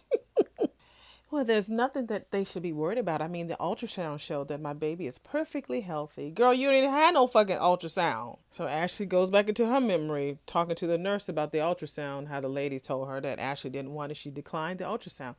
Well, there's nothing that they should be worried about. I mean, the ultrasound showed that my baby is perfectly healthy. Girl, you didn't have no fucking ultrasound. So Ashley goes back into her memory, talking to the nurse about the ultrasound, how the lady told her that Ashley didn't want it. She declined the ultrasound.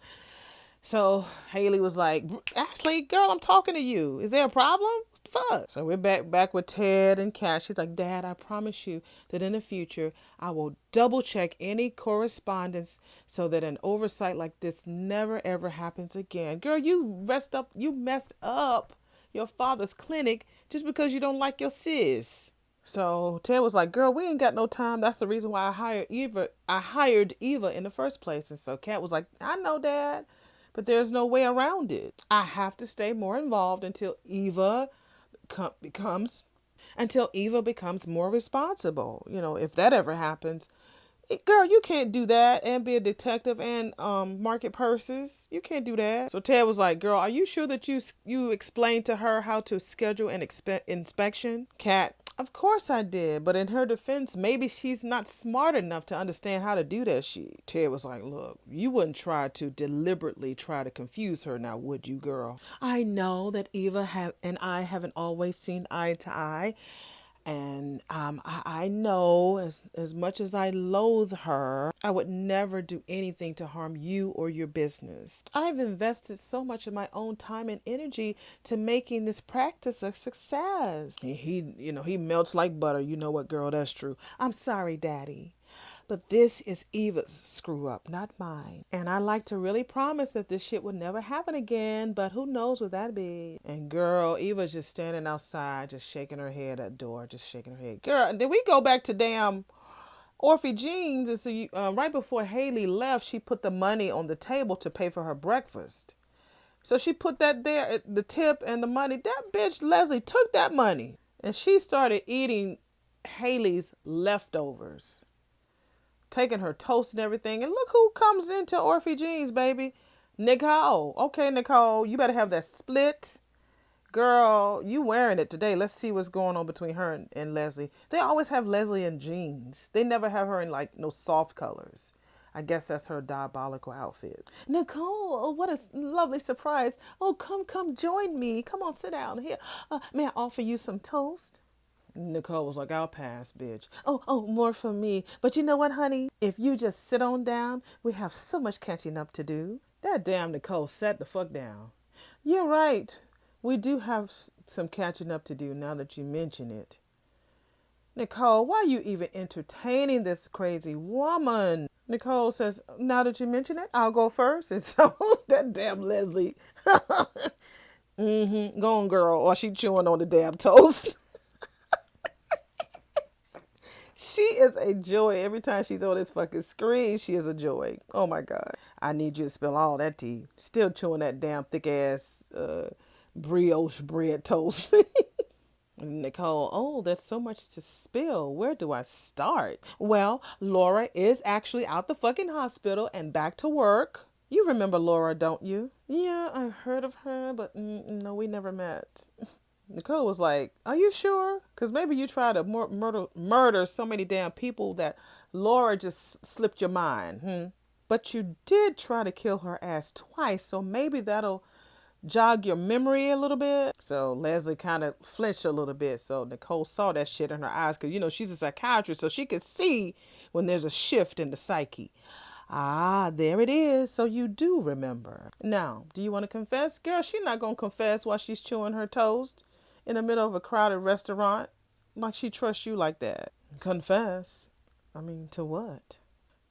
So Haley was like, Ashley, girl, I'm talking to you. Is there a problem? What the fuck? So we're back with Ted and Kat. She's like, Dad, I promise you that in the future, I will double check any correspondence so that an oversight like this never ever happens again. Girl, you messed up your father's clinic just because you don't like your sis. So Ted was like, girl, we ain't got no time. That's the reason why I hired Eva in the first place. And so Kat was like, I know, Dad. But there's no way around it. I have to stay more involved becomes until Eva becomes more responsible. If that ever happens, girl, you can't do that and be a detective and market purses. You can't do that. So Ted was like, girl, are you sure that you explained to her how to schedule an inspection? Kat, of course I did, but in her defense, maybe she's not smart enough to understand how to do that shit. Ted was like, look, you wouldn't deliberately try to confuse her now, would you, girl? I know that Eva and I haven't always seen eye to eye. And I know as much as I loathe her, I would never do anything to harm you or your business. I've invested so much of my own time and energy to making this practice a success. He melts like butter. You know what, girl? That's true. I'm sorry, Daddy. But this is Eva's screw up, not mine. And I like to really promise that this shit would never happen again, but who knows what that be. And girl, Eva's just standing outside, just shaking her head at the door, just shaking her head. Girl, did we go back to damn Orphe Jeans? And so right before Haley left, she put the money on the table to pay for her breakfast. So she put that there, the tip and the money. That bitch Leslie took that money. And she started eating Haley's leftovers, taking her toast and everything. And look who comes into Orphe Jeans, baby. Nicole. Okay, Nicole, you better have that split. Girl, you wearing it today. Let's see what's going on between her and Leslie. They always have Leslie in jeans. They never have her in like no soft colors. I guess that's her diabolical outfit. Nicole, oh, what a lovely surprise. Oh, come join me. Come on, sit down here. May I offer you some toast? Nicole was like, I'll pass, bitch. Oh, more for me. But you know what, honey? If you just sit on down, we have so much catching up to do. That damn Nicole sat the fuck down. You're right. We do have some catching up to do now that you mention it. Nicole, why are you even entertaining this crazy woman? Nicole says, now that you mention it, I'll go first. And so that damn Leslie. Go on, girl. Or she chewing on the damn toast. She is a joy. Every time she's on this fucking screen, she is a joy. Oh my God. I need you to spill all that tea. Still chewing that damn thick ass brioche bread toast. Nicole, oh, there's so much to spill. Where do I start? Well, Laura is actually out the fucking hospital and back to work. You remember Laura, don't you? Yeah, I heard of her, but no, we never met. Nicole was like, "Are you sure? Because maybe you tried to murder so many damn people that Laura just slipped your mind. Hmm? But you did try to kill her ass twice, so maybe that'll jog your memory a little bit." So Leslie kind of flinched a little bit. So Nicole saw that shit in her eyes because, she's a psychiatrist, so she could see when there's a shift in the psyche. Ah, there it is. So you do remember. Now, do you want to confess? Girl, she's not going to confess while she's chewing her toast in the middle of a crowded restaurant. Like she trusts you like that. Confess. I mean, to what?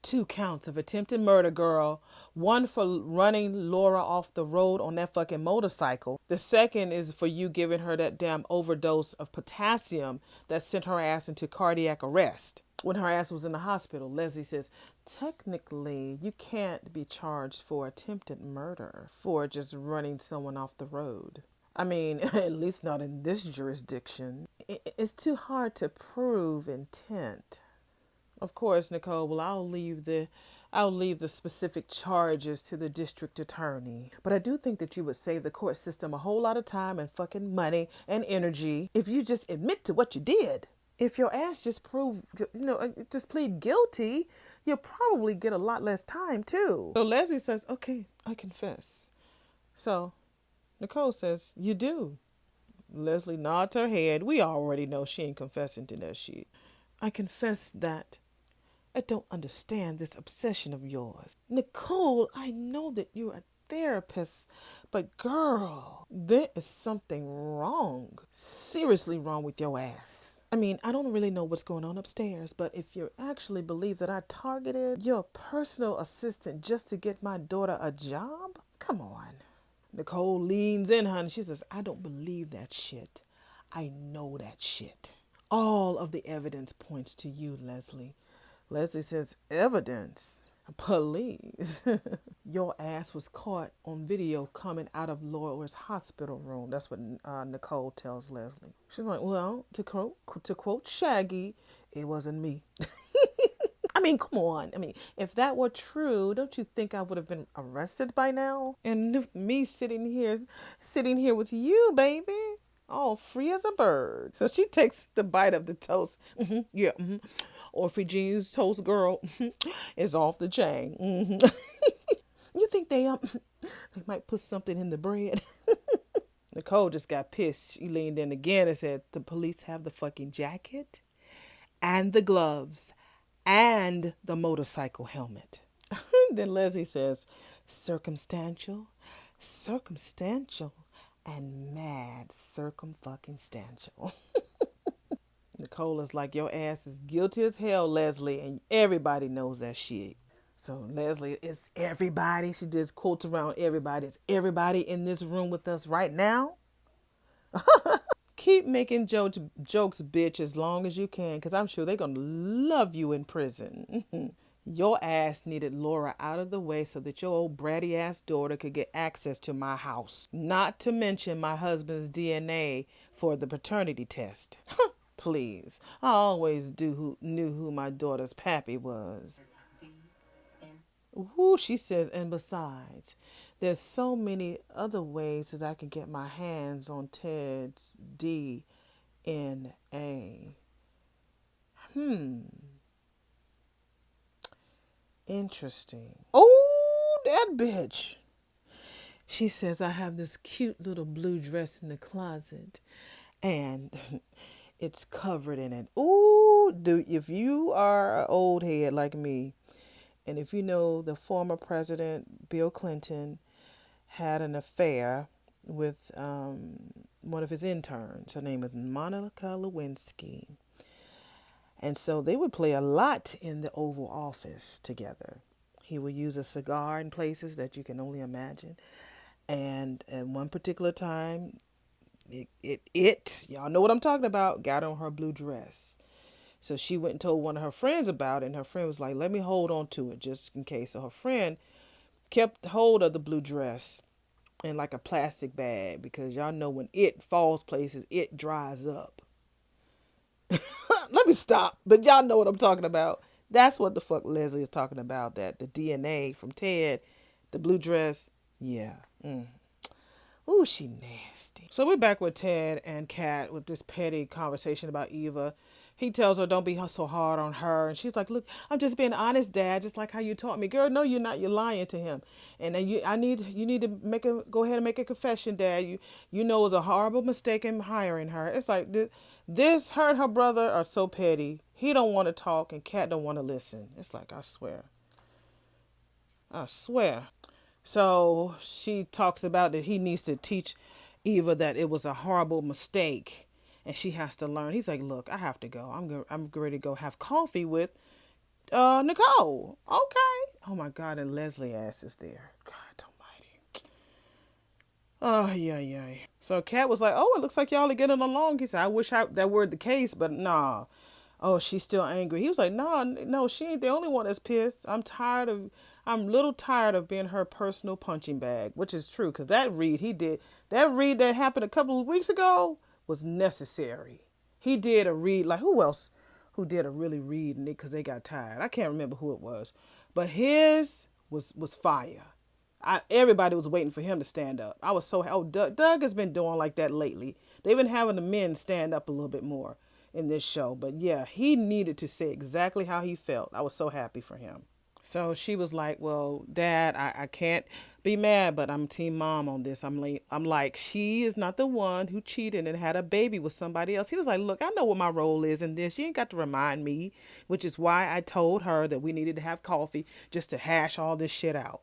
2 counts of attempted murder, girl. One for running Laura off the road on that fucking motorcycle. The second is for you giving her that damn overdose of potassium that sent her ass into cardiac arrest. When her ass was in the hospital, Leslie says, technically, you can't be charged for attempted murder for just running someone off the road. I mean, at least not in this jurisdiction. It's too hard to prove intent. Of course, Nicole. Well, I'll leave the specific charges to the district attorney. But I do think that you would save the court system a whole lot of time and fucking money and energy if you just admit to what you did. If your ass just just plead guilty, you'll probably get a lot less time too. So Leslie says, "Okay, I confess." So Nicole says, "You do." Leslie nods her head. We already know she ain't confessing to that shit. "I confess that I don't understand this obsession of yours." "Nicole, I know that you're a therapist, but girl, there is something wrong. Seriously wrong with your ass. I mean, I don't really know what's going on upstairs, but if you actually believe that I targeted your personal assistant just to get my daughter a job, come on." Nicole leans in, honey. She says, "I don't believe that shit. I know that shit. All of the evidence points to you, Leslie." Leslie says, "Evidence? Police." "Your ass was caught on video coming out of Laura's hospital room." That's what Nicole tells Leslie. She's like, "Well, to quote Shaggy, it wasn't me." I mean, come on. I mean, if that were true, don't you think I would have been arrested by now? And me sitting here with you, baby, all free as a bird. So she takes the bite of the toast. Yeah. Orphy Jean's toast, girl, is off the chain. You think they might put something in the bread? Nicole just got pissed. She leaned in again and said, "The police have the fucking jacket and the gloves and the motorcycle helmet." Then Leslie says, "Circumstantial, circumstantial, and mad circumfucking-stantial." Nicole is like, "Your ass is guilty as hell, Leslie, and everybody knows that shit." So Leslie, "It's everybody." She just quotes around everybody. "It's everybody in this room with us right now. Keep making jokes, bitch, as long as you can, because I'm sure they're going to love you in prison." "Your ass needed Laura out of the way so that your old bratty ass daughter could get access to my house. Not to mention my husband's DNA for the paternity test." Please. I always knew who my daughter's pappy was. Ooh, she says, "and besides, there's so many other ways that I can get my hands on Ted's DNA. Interesting." Oh, that bitch. She says, "I have this cute little blue dress in the closet, and it's covered in it." Ooh, if you are an old head like me, and if you know the former president, Bill Clinton, had an affair with one of his interns. Her name is Monica Lewinsky. And so they would play a lot in the Oval Office together. He would use a cigar in places that you can only imagine. And at one particular time, y'all know what I'm talking about, got on her blue dress. So she went and told one of her friends about it, and her friend was like, "Let me hold on to it just in case." So her friend kept hold of the blue dress in like a plastic bag because y'all know when it falls places, it dries up. Let me stop. But y'all know what I'm talking about. That's what the fuck Leslie is talking about. That the DNA from Ted, the blue dress. Yeah. Mm. Ooh, she nasty. So we're back with Ted and Kat with this petty conversation about Eva. He tells her, don't be so hard on her. And she's like, look, I'm just being honest, Dad, just like how you taught me. Girl, no, you're not. You're lying to him. And then you need to go ahead and make a confession, Dad. You know it was a horrible mistake in hiring her. It's like this her and her brother are so petty. He don't want to talk and Kat don't want to listen. It's like, I swear. I swear. So she talks about that he needs to teach Eva that it was a horrible mistake and she has to learn. He's like, look, I have to go. I'm ready to go have coffee with Nicole. Okay. Oh my God, and Leslie ass is there. God almighty. Oh yeah, yeah. So Kat was like, oh, it looks like y'all are getting along. He said, I wish that were the case, but nah. Oh, she's still angry. He was like, no, she ain't the only one that's pissed. I'm a little tired of being her personal punching bag, which is true, because that read that happened a couple of weeks ago was necessary. He did a read, like who else who did a really read because they got tired? I can't remember who it was, but his was fire. Everybody was waiting for him to stand up. I was so, Doug has been doing like that lately. They've been having the men stand up a little bit more in this show. But yeah, he needed to say exactly how he felt. I was so happy for him. So she was like, well, Dad, I can't be mad, but I'm team mom on this. I'm like, she is not the one who cheated and had a baby with somebody else. He was like, look, I know what my role is in this. You ain't got to remind me, which is why I told her that we needed to have coffee just to hash all this shit out.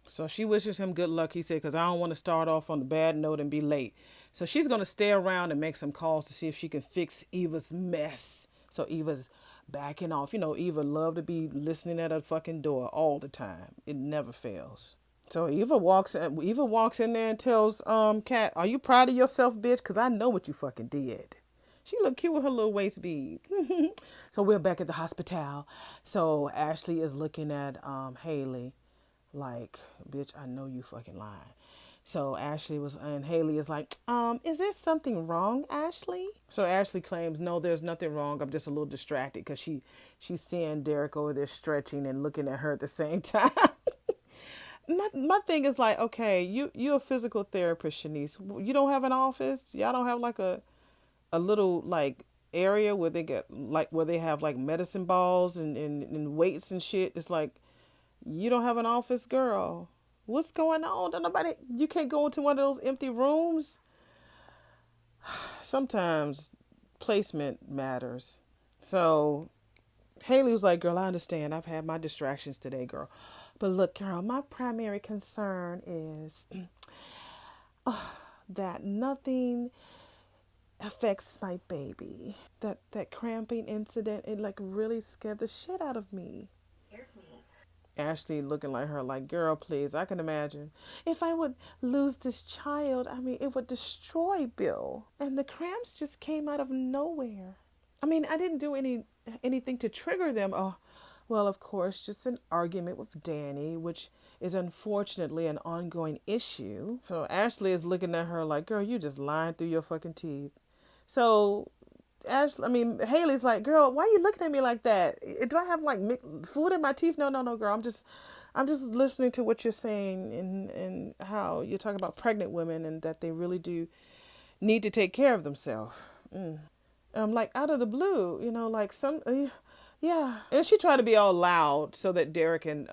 So she wishes him good luck, he said, because I don't want to start off on a bad note and be late. So she's going to stay around and make some calls to see if she can fix Eva's mess. So Eva's backing off. You know, Eva loved to be listening at her fucking door all the time. It never fails. So Eva walks in there and tells Kat, are you proud of yourself, bitch? Because I know what you fucking did. She looked cute with her little waist bead. So we're back at the hospital. So Ashley is looking at Haley like, bitch, I know you fucking lying. So and Haley is like, is there something wrong, Ashley? So Ashley claims, no, there's nothing wrong. I'm just a little distracted because she's seeing Derek over there stretching and looking at her at the same time. My thing is like, okay, you're a physical therapist, Shanice. You don't have an office? Y'all don't have like a little like area where they have like medicine balls and weights and shit? It's like, you don't have an office, girl. What's going on? You can't go into one of those empty rooms. Sometimes placement matters. So Haley was like, girl, I understand. I've had my distractions today, girl. But look, girl, my primary concern is that nothing affects my baby. That cramping incident, it like really scared the shit out of me. Ashley looking like her like, girl, please, I can imagine. If I would lose this child, I mean, it would destroy Bill. And the cramps just came out of nowhere. I mean, I didn't do anything to trigger them. Oh, well, of course, just an argument with Danny, which is unfortunately an ongoing issue. So Ashley is looking at her like, girl, you just lying through your fucking teeth. So Haley's like, girl, why are you looking at me like that? Do I have like food in my teeth? No, girl. I'm just listening to what you're saying and how you're talking about pregnant women and that they really do need to take care of themselves. Like out of the blue, like yeah. And she tried to be all loud so that Derek and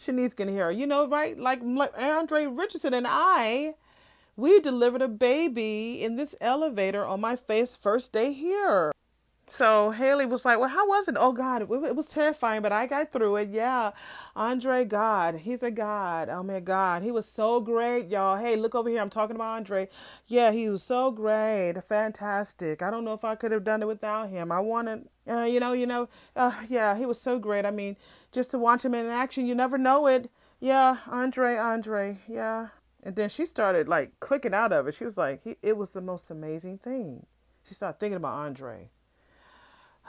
Shanice can hear her. Right? Like Andre Richardson and we delivered a baby in this elevator on my first day here. So Haley was like, well, how was it? Oh, God, it was terrifying, but I got through it. Yeah. Andre, God, he's a God. Oh, my God. He was so great, y'all. Hey, look over here. I'm talking about Andre. Yeah, he was so great. Fantastic. I don't know if I could have done it without him. I wanted, yeah, he was so great. I mean, just to watch him in action, you never know it. Yeah, Andre, yeah. And then she started like clicking out of it. She was like, it was the most amazing thing. She started thinking about Andre.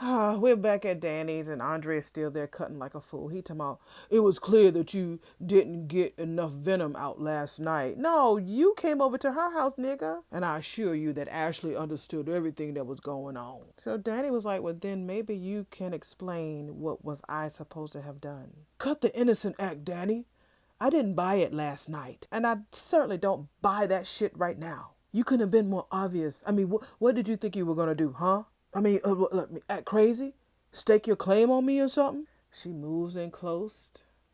We're back at Danny's and Andre is still there cutting like a fool. He talking about, it was clear that you didn't get enough venom out last night. No, you came over to her house, nigga. And I assure you that Ashley understood everything that was going on. So Danny was like, well, then maybe you can explain what was I supposed to have done. Cut the innocent act, Danny. I didn't buy it last night. And I certainly don't buy that shit right now. You couldn't have been more obvious. I mean, what did you think you were going to do, huh? I mean, let me act crazy? Stake your claim on me or something? She moves in close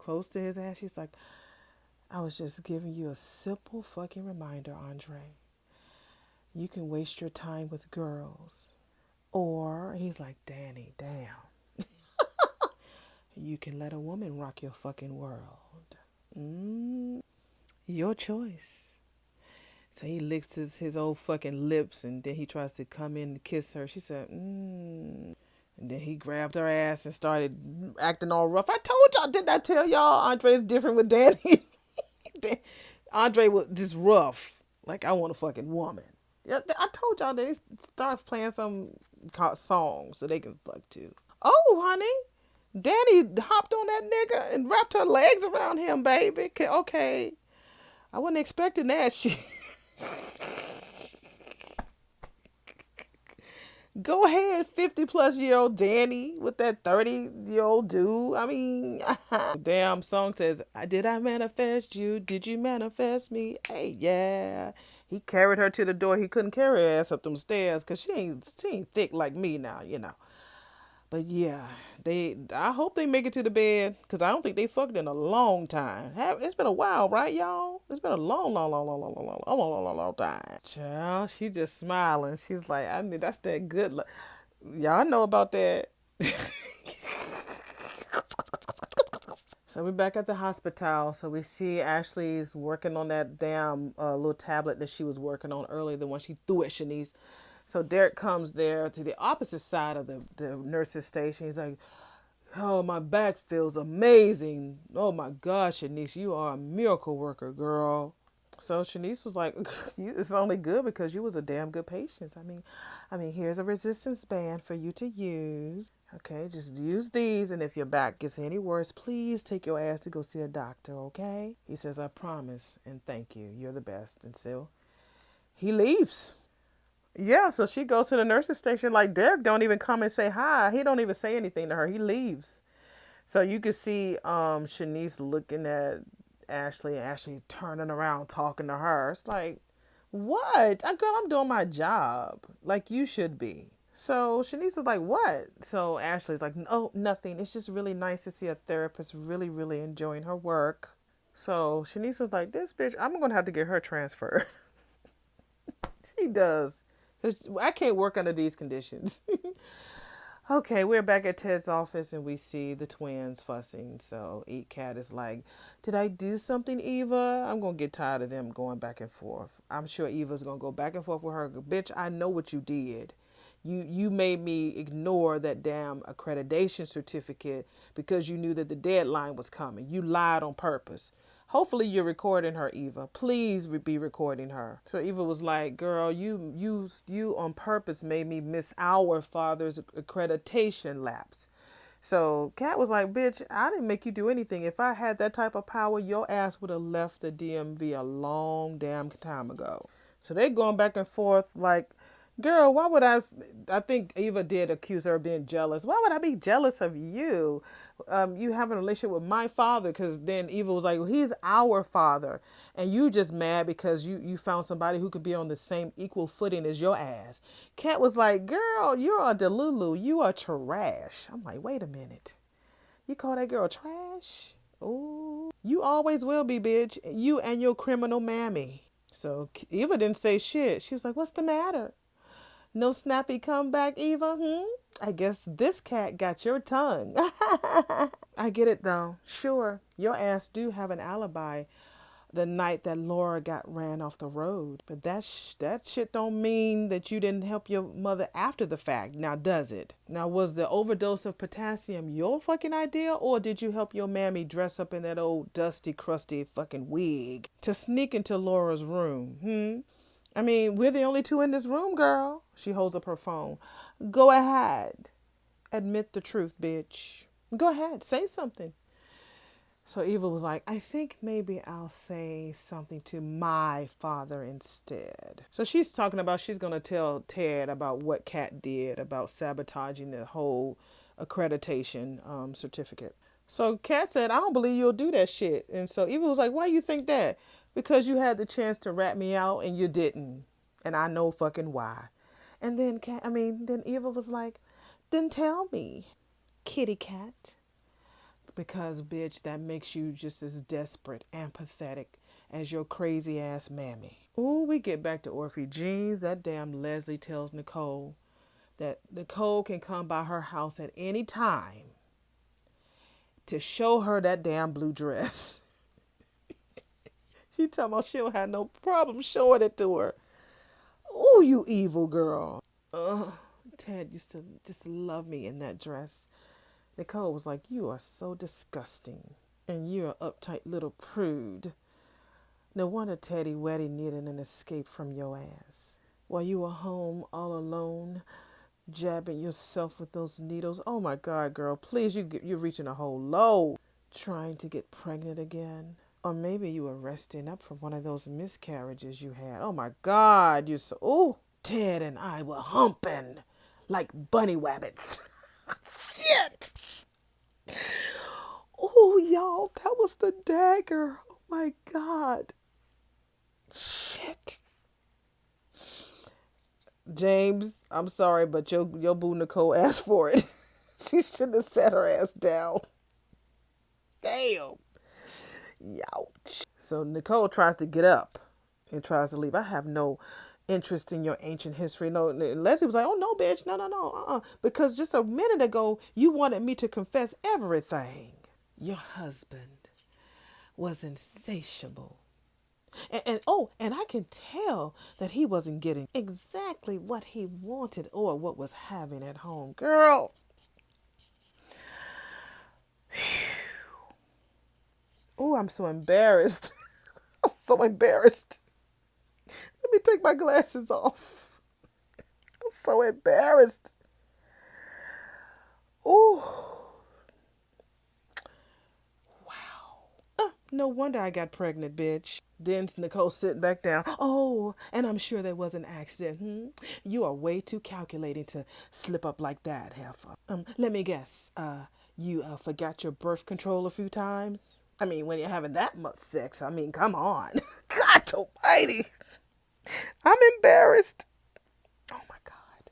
to his ass. She's like, I was just giving you a simple fucking reminder, Andre. You can waste your time with girls. Or, he's like, Danny, damn. You can let a woman rock your fucking world. Your choice. So he licks his old fucking lips and then he tries to come in and kiss her. She said, And then he grabbed her ass and started acting all rough. I told y'all, didn't I tell y'all Andre's different with Danny? Andre was just rough. Like, I want a fucking woman. Yeah, I told y'all that he starts playing some song so they can fuck too. Oh, honey. Danny hopped on that nigga and wrapped her legs around him, baby. Okay. I wasn't expecting that shit. Go ahead, 50-plus-year-old Danny with that 30-year-old dude. I mean, damn song says, did I manifest you? Did you manifest me? Hey, yeah. He carried her to the door. He couldn't carry her ass up them stairs because she ain't thick like me now, you know. But yeah, I hope they make it to the bed because I don't think they fucked in a long time. It's been a while, right, y'all? It's been a long time. Child, she just smiling. She's like, I mean, that's that good luck. Y'all know about that. So we're back at the hospital. So we see Ashley's working on that damn little tablet that she was working on earlier, the one she threw at Shanice. So Derek comes there to the opposite side of the nurse's station. He's like, oh, my back feels amazing. Oh my gosh, Shanice, you are a miracle worker, girl. So Shanice was like, it's only good because you was a damn good patient. I mean, here's a resistance band for you to use. Okay, just use these, and if your back gets any worse, please take your ass to go see a doctor, okay? He says, I promise, and thank you. You're the best. And so he leaves. Yeah, so she goes to the nurse's station. Like, Derek don't even come and say hi. He don't even say anything to her. He leaves. So you can see Shanice looking at Ashley and Ashley turning around talking to her. It's like, what? Girl, I'm doing my job. Like you should be. So Shanice was like, what? So Ashley's like, oh, nothing. It's just really nice to see a therapist really, really enjoying her work. So Shanice was like, this bitch, I'm going to have to get her transferred. She does. Because I can't work under these conditions. Okay, we're back at Ted's office and we see the twins fussing. So Eat Cat is like, did I do something, Eva? I'm going to get tired of them going back and forth. I'm sure Eva's going to go back and forth with her. Bitch, I know what you did. You made me ignore that damn accreditation certificate because you knew that the deadline was coming. You lied on purpose. Hopefully you're recording her, Eva. Please be recording her. So Eva was like, girl, you on purpose made me miss our father's accreditation lapse. So Kat was like, bitch, I didn't make you do anything. If I had that type of power, your ass would have left the DMV a long damn time ago. So they going back and forth like, girl, why would I think Eva did accuse her of being jealous. Why would I be jealous of you? You having a relationship with my father, because then Eva was like, well, he's our father. And you just mad because you found somebody who could be on the same equal footing as your ass. Kat was like, girl, you're a delulu. You are trash. I'm like, wait a minute. You call that girl trash? Ooh. You always will be, bitch. You and your criminal mammy. So Eva didn't say shit. She was like, what's the matter? No snappy comeback, Eva? I guess this cat got your tongue. I get it, though. Sure, your ass do have an alibi the night that Laura got ran off the road. But that shit don't mean that you didn't help your mother after the fact. Now, does it? Now, was the overdose of potassium your fucking idea? Or did you help your mammy dress up in that old dusty, crusty fucking wig to sneak into Laura's room? I mean, we're the only two in this room, girl. She holds up her phone. Go ahead. Admit the truth, bitch. Go ahead, say something. So Eva was like, I think maybe I'll say something to my father instead. So she's talking about she's going to tell Ted about what Kat did about sabotaging the whole accreditation certificate. So Kat said, I don't believe you'll do that shit. And so Eva was like, why you think that? Because you had the chance to rat me out and you didn't. And I know fucking why. And then then Eva was like, then tell me, kitty cat. Because, bitch, that makes you just as desperate and pathetic as your crazy ass mammy. Ooh, we get back to Orphe Jeans. That damn Leslie tells Nicole that Nicole can come by her house at any time to show her that damn blue dress. She talking about she don't have no problem showing it to her. Ooh, you evil girl. Ugh, Ted used to just love me in that dress. Nicole was like, you are so disgusting. And you're an uptight little prude. No wonder Teddy Weddy needed an escape from your ass. While you were home all alone, jabbing yourself with those needles. Oh my God, girl, please, you're reaching a whole low. Trying to get pregnant again. Or maybe you were resting up from one of those miscarriages you had. Oh my God, you're so... Ooh, Ted and I were humping like bunny wabbits. Shit! Oh, y'all, that was the dagger. Oh my God. Shit. James, I'm sorry, but your boo Nicole asked for it. She should have sat her ass down. Damn. Youch. So Nicole tries to get up and tries to leave. I have no interest in your ancient history. No, Leslie was like, oh no, bitch, no. Because just a minute ago, you wanted me to confess everything. Your husband was insatiable. And I can tell that he wasn't getting exactly what he wanted or what was having at home. Girl. Oh, I'm so embarrassed. I'm so embarrassed. Let me take my glasses off. I'm so embarrassed. Oh, wow. No wonder I got pregnant, bitch. Then Nicole sitting back down. Oh, and I'm sure there was an accident. You are way too calculating to slip up like that, heifer. Let me guess. You forgot your birth control a few times? I mean, when you're having that much sex, I mean, come on. God almighty. I'm embarrassed. Oh my God.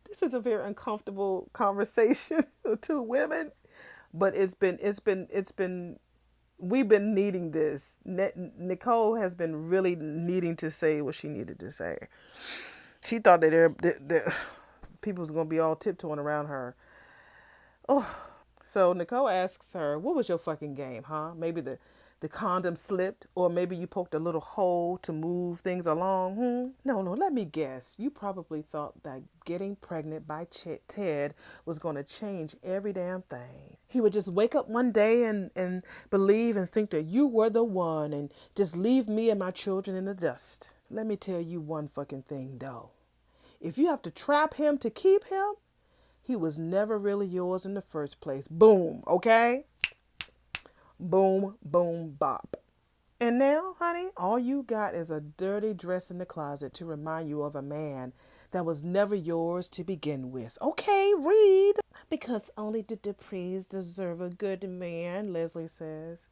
This is a very uncomfortable conversation with two women, but it's been we've been needing this. Nicole has been really needing to say what she needed to say. She thought that people was gonna be all tiptoeing around her. Oh, so Nicole asks her, "What was your fucking game, huh? Maybe the condom slipped, or maybe you poked a little hole to move things along. No, let me guess. You probably thought that getting pregnant by Ted was going to change every damn thing. He would just wake up one day and believe and think that you were the one and just leave me and my children in the dust. Let me tell you one fucking thing, though. If you have to trap him to keep him, he was never really yours in the first place. Boom, okay? Boom, boom, bop. And now, honey, all you got is a dirty dress in the closet to remind you of a man that was never yours to begin with. Okay, read. Because only the Duprees deserve a good man, Leslie says.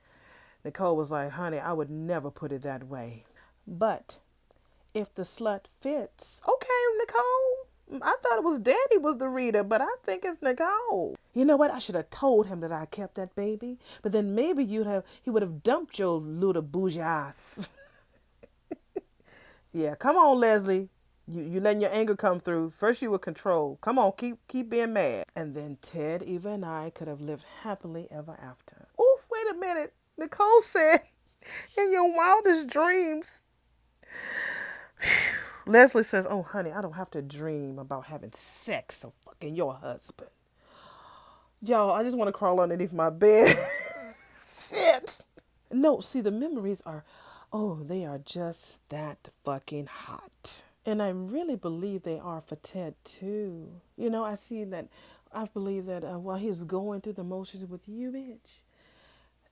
Nicole was like, honey, I would never put it that way. But if the slut fits, okay, Nicole. I thought it was Daddy was the reader, but I think it's Nicole. You know what? I should have told him that I kept that baby, but then maybe he would have dumped your little bougie ass. Yeah, come on, Leslie. You letting your anger come through. First you were control. Come on, keep being mad. And then Ted, Eva, and I could have lived happily ever after. Oh, wait a minute. Nicole said, in your wildest dreams. Leslie says, oh, honey, I don't have to dream about having sex or fucking your husband. Y'all, I just want to crawl underneath my bed. Shit. No, see, the memories are, oh, they are just that fucking hot. And I really believe they are for Ted, too. You know, I see that I believe that while he was going through the motions with you, bitch,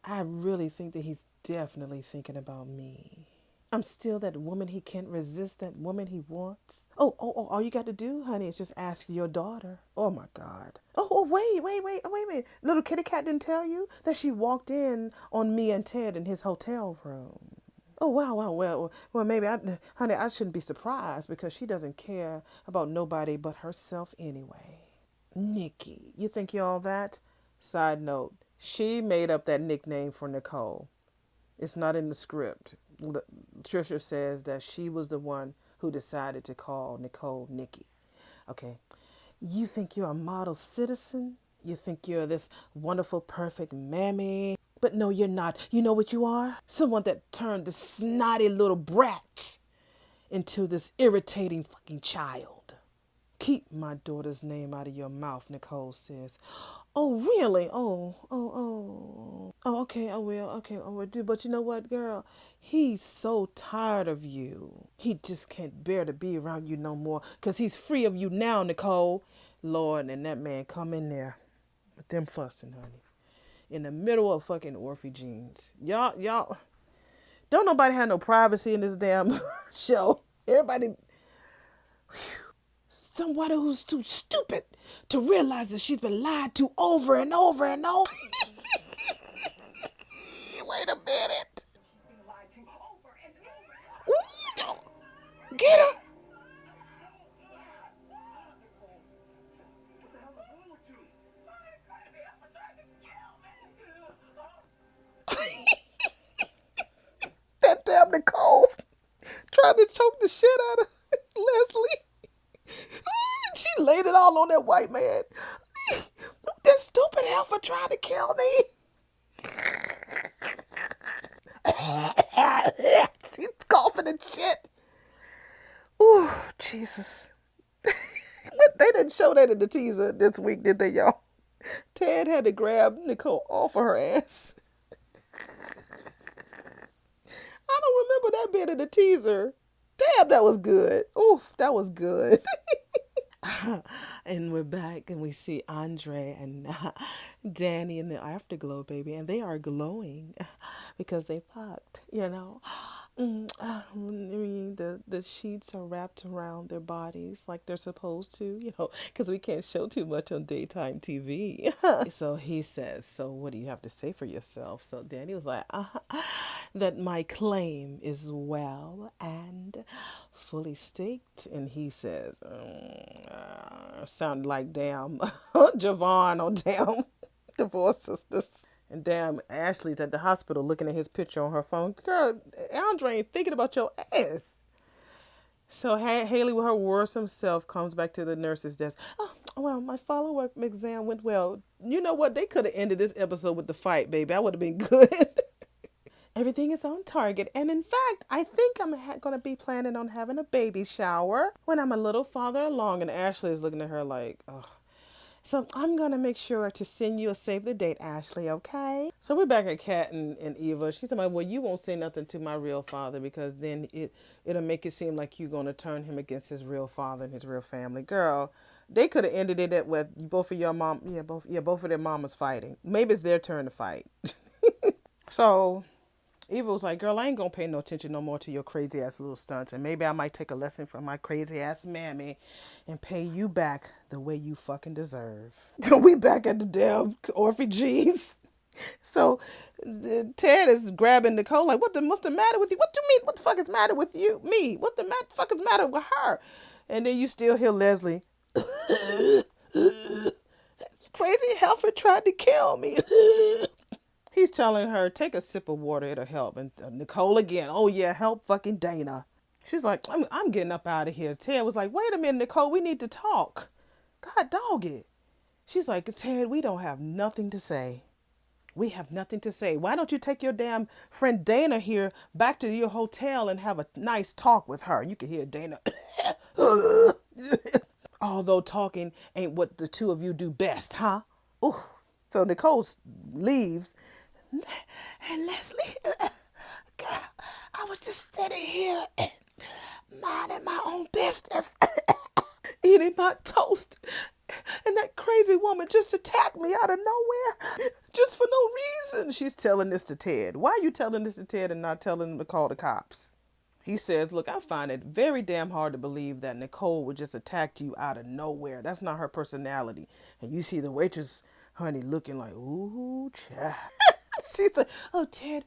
I really think that he's definitely thinking about me. I'm still that woman he can't resist, that woman he wants. All you got to do, honey, is just ask your daughter. Oh my God. Wait a minute. Little kitty cat didn't tell you that she walked in on me and Ted in his hotel room. Oh wow. Well, maybe honey, I shouldn't be surprised because she doesn't care about nobody but herself anyway. Nikki, you think you're all that? Side note, she made up that nickname for Nicole. It's not in the script. Trisha says that she was the one who decided to call Nicole Nikki. Okay. You think you're a model citizen? You think you're this wonderful, perfect mammy? But no, you're not. You know what you are? Someone that turned the snotty little brat into this irritating fucking child. Keep my daughter's name out of your mouth, Nicole says. Oh, really? Okay, I will. Okay, I will do. But you know what, girl? He's so tired of you. He just can't bear to be around you no more because he's free of you now, Nicole. Lord, and that man come in there with them fussing, honey. In the middle of fucking Orphe jeans. Y'all, don't nobody have no privacy in this damn show. Everybody, somebody who's too stupid to realize that she's been lied to over and over and over. Wait a minute. Ooh, get her. That damn Nicole trying to choke the shit out of Leslie. She laid it all on that white man. That stupid heifer trying to kill me. She's coughing and shit. Ooh, Jesus. They didn't show that in the teaser this week, did they, y'all? Ted had to grab Nicole off of her ass. I don't remember that bit in the teaser. Damn, that was good. Oof, that was good. And we're back and we see Andre and Danny in the afterglow, baby. And they are glowing because they fucked, you know. I mean, the sheets are wrapped around their bodies like they're supposed to, you know, because we can't show too much on daytime TV. So he says, so what do you have to say for yourself? So Danny was like, that my claim is well and fully staked. And he says, sound like damn Javon on damn Divorce Sisters. And damn, Ashley's at the hospital looking at his picture on her phone. Girl, Andre ain't thinking about your ass. So Haley, with her worrisome self, comes back to the nurse's desk. Oh, well, my follow-up exam went well. You know what? They could have ended this episode with the fight, baby. I would have been good. Everything is on target. And in fact, I think I'm going to be planning on having a baby shower when I'm a little farther along. And Ashley is looking at her like, oh. So I'm going to make sure to send you a save the date, Ashley, okay? So we're back at Kat and Eva. She's talking about, well, you won't say nothing to my real father because then it'll make it seem like you're going to turn him against his real father and his real family. Girl, they could have ended it with both of your mom, both of their mamas fighting. Maybe it's their turn to fight. So Eva was like, girl, I ain't gonna pay no attention no more to your crazy ass little stunts. And maybe I might take a lesson from my crazy ass mammy and pay you back the way you fucking deserve. So we back at the damn Orphe G's. So Ted is grabbing Nicole like, what's the matter with you? What do you mean? What the fuck is matter with you? Me? What the fuck is matter with her? And then you still hear Leslie. Crazy heifer tried to kill me. He's telling her, take a sip of water, it'll help. And Nicole again, oh yeah, help fucking Dana. She's like, I'm getting up out of here. Ted was like, wait a minute, Nicole, we need to talk. God dog it. She's like, Ted, we don't have nothing to say. We have nothing to say. Why don't you take your damn friend Dana here back to your hotel and have a nice talk with her? You can hear Dana. Although talking ain't what the two of you do best, huh? Ooh. So Nicole leaves. And Leslie, girl, I was just sitting here minding my own business, eating my toast And that crazy woman just attacked me out of nowhere, just for no reason. She's telling this to Ted. Why are you telling this to Ted and not telling him to call the cops? He says, look, I find it very damn hard to believe that Nicole would just attack you out of nowhere. That's not her personality. And you see the waitress, honey, looking like, ooh, child. She said, oh, Ted,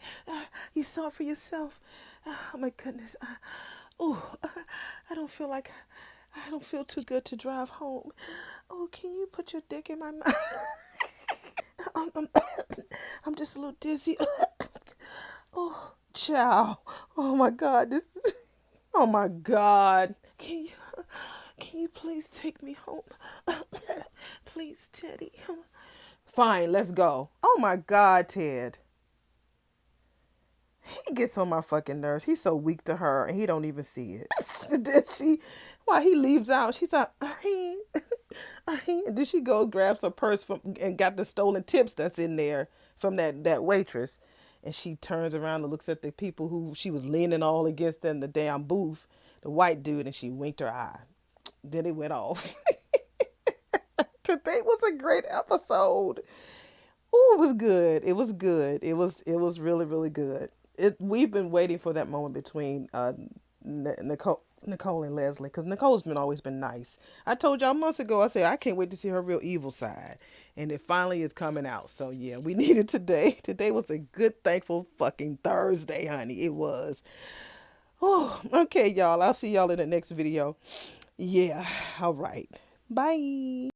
you saw it for yourself. Oh, my goodness. Oh, I don't feel like, I don't feel too good to drive home. Oh, can you put your dick in my mouth? I'm, I'm just a little dizzy. Oh, child. Oh, my God. This is, oh, my God. Can you please take me home? Please, Teddy. Fine, let's go. Oh, my God, Ted. He gets on my fucking nerves. He's so weak to her, and he don't even see it. Then while he leaves out, she's like, and then she goes, grabs her purse from, and got the stolen tips that's in there from that waitress. And she turns around and looks at the people who she was leaning all against in the damn booth, the white dude, and she winked her eye. Then it went off. Today was a great episode. Oh, it was good. It was good. It was really really good. We've been waiting for that moment between Nicole and Leslie, because Nicole's been always been nice. I told y'all months ago. I said I can't wait to see her real evil side, and it finally is coming out. So yeah, we needed today. Today was a good, thankful fucking Thursday, honey. It was. Oh, okay, y'all. I'll see y'all in the next video. Yeah. All right. Bye.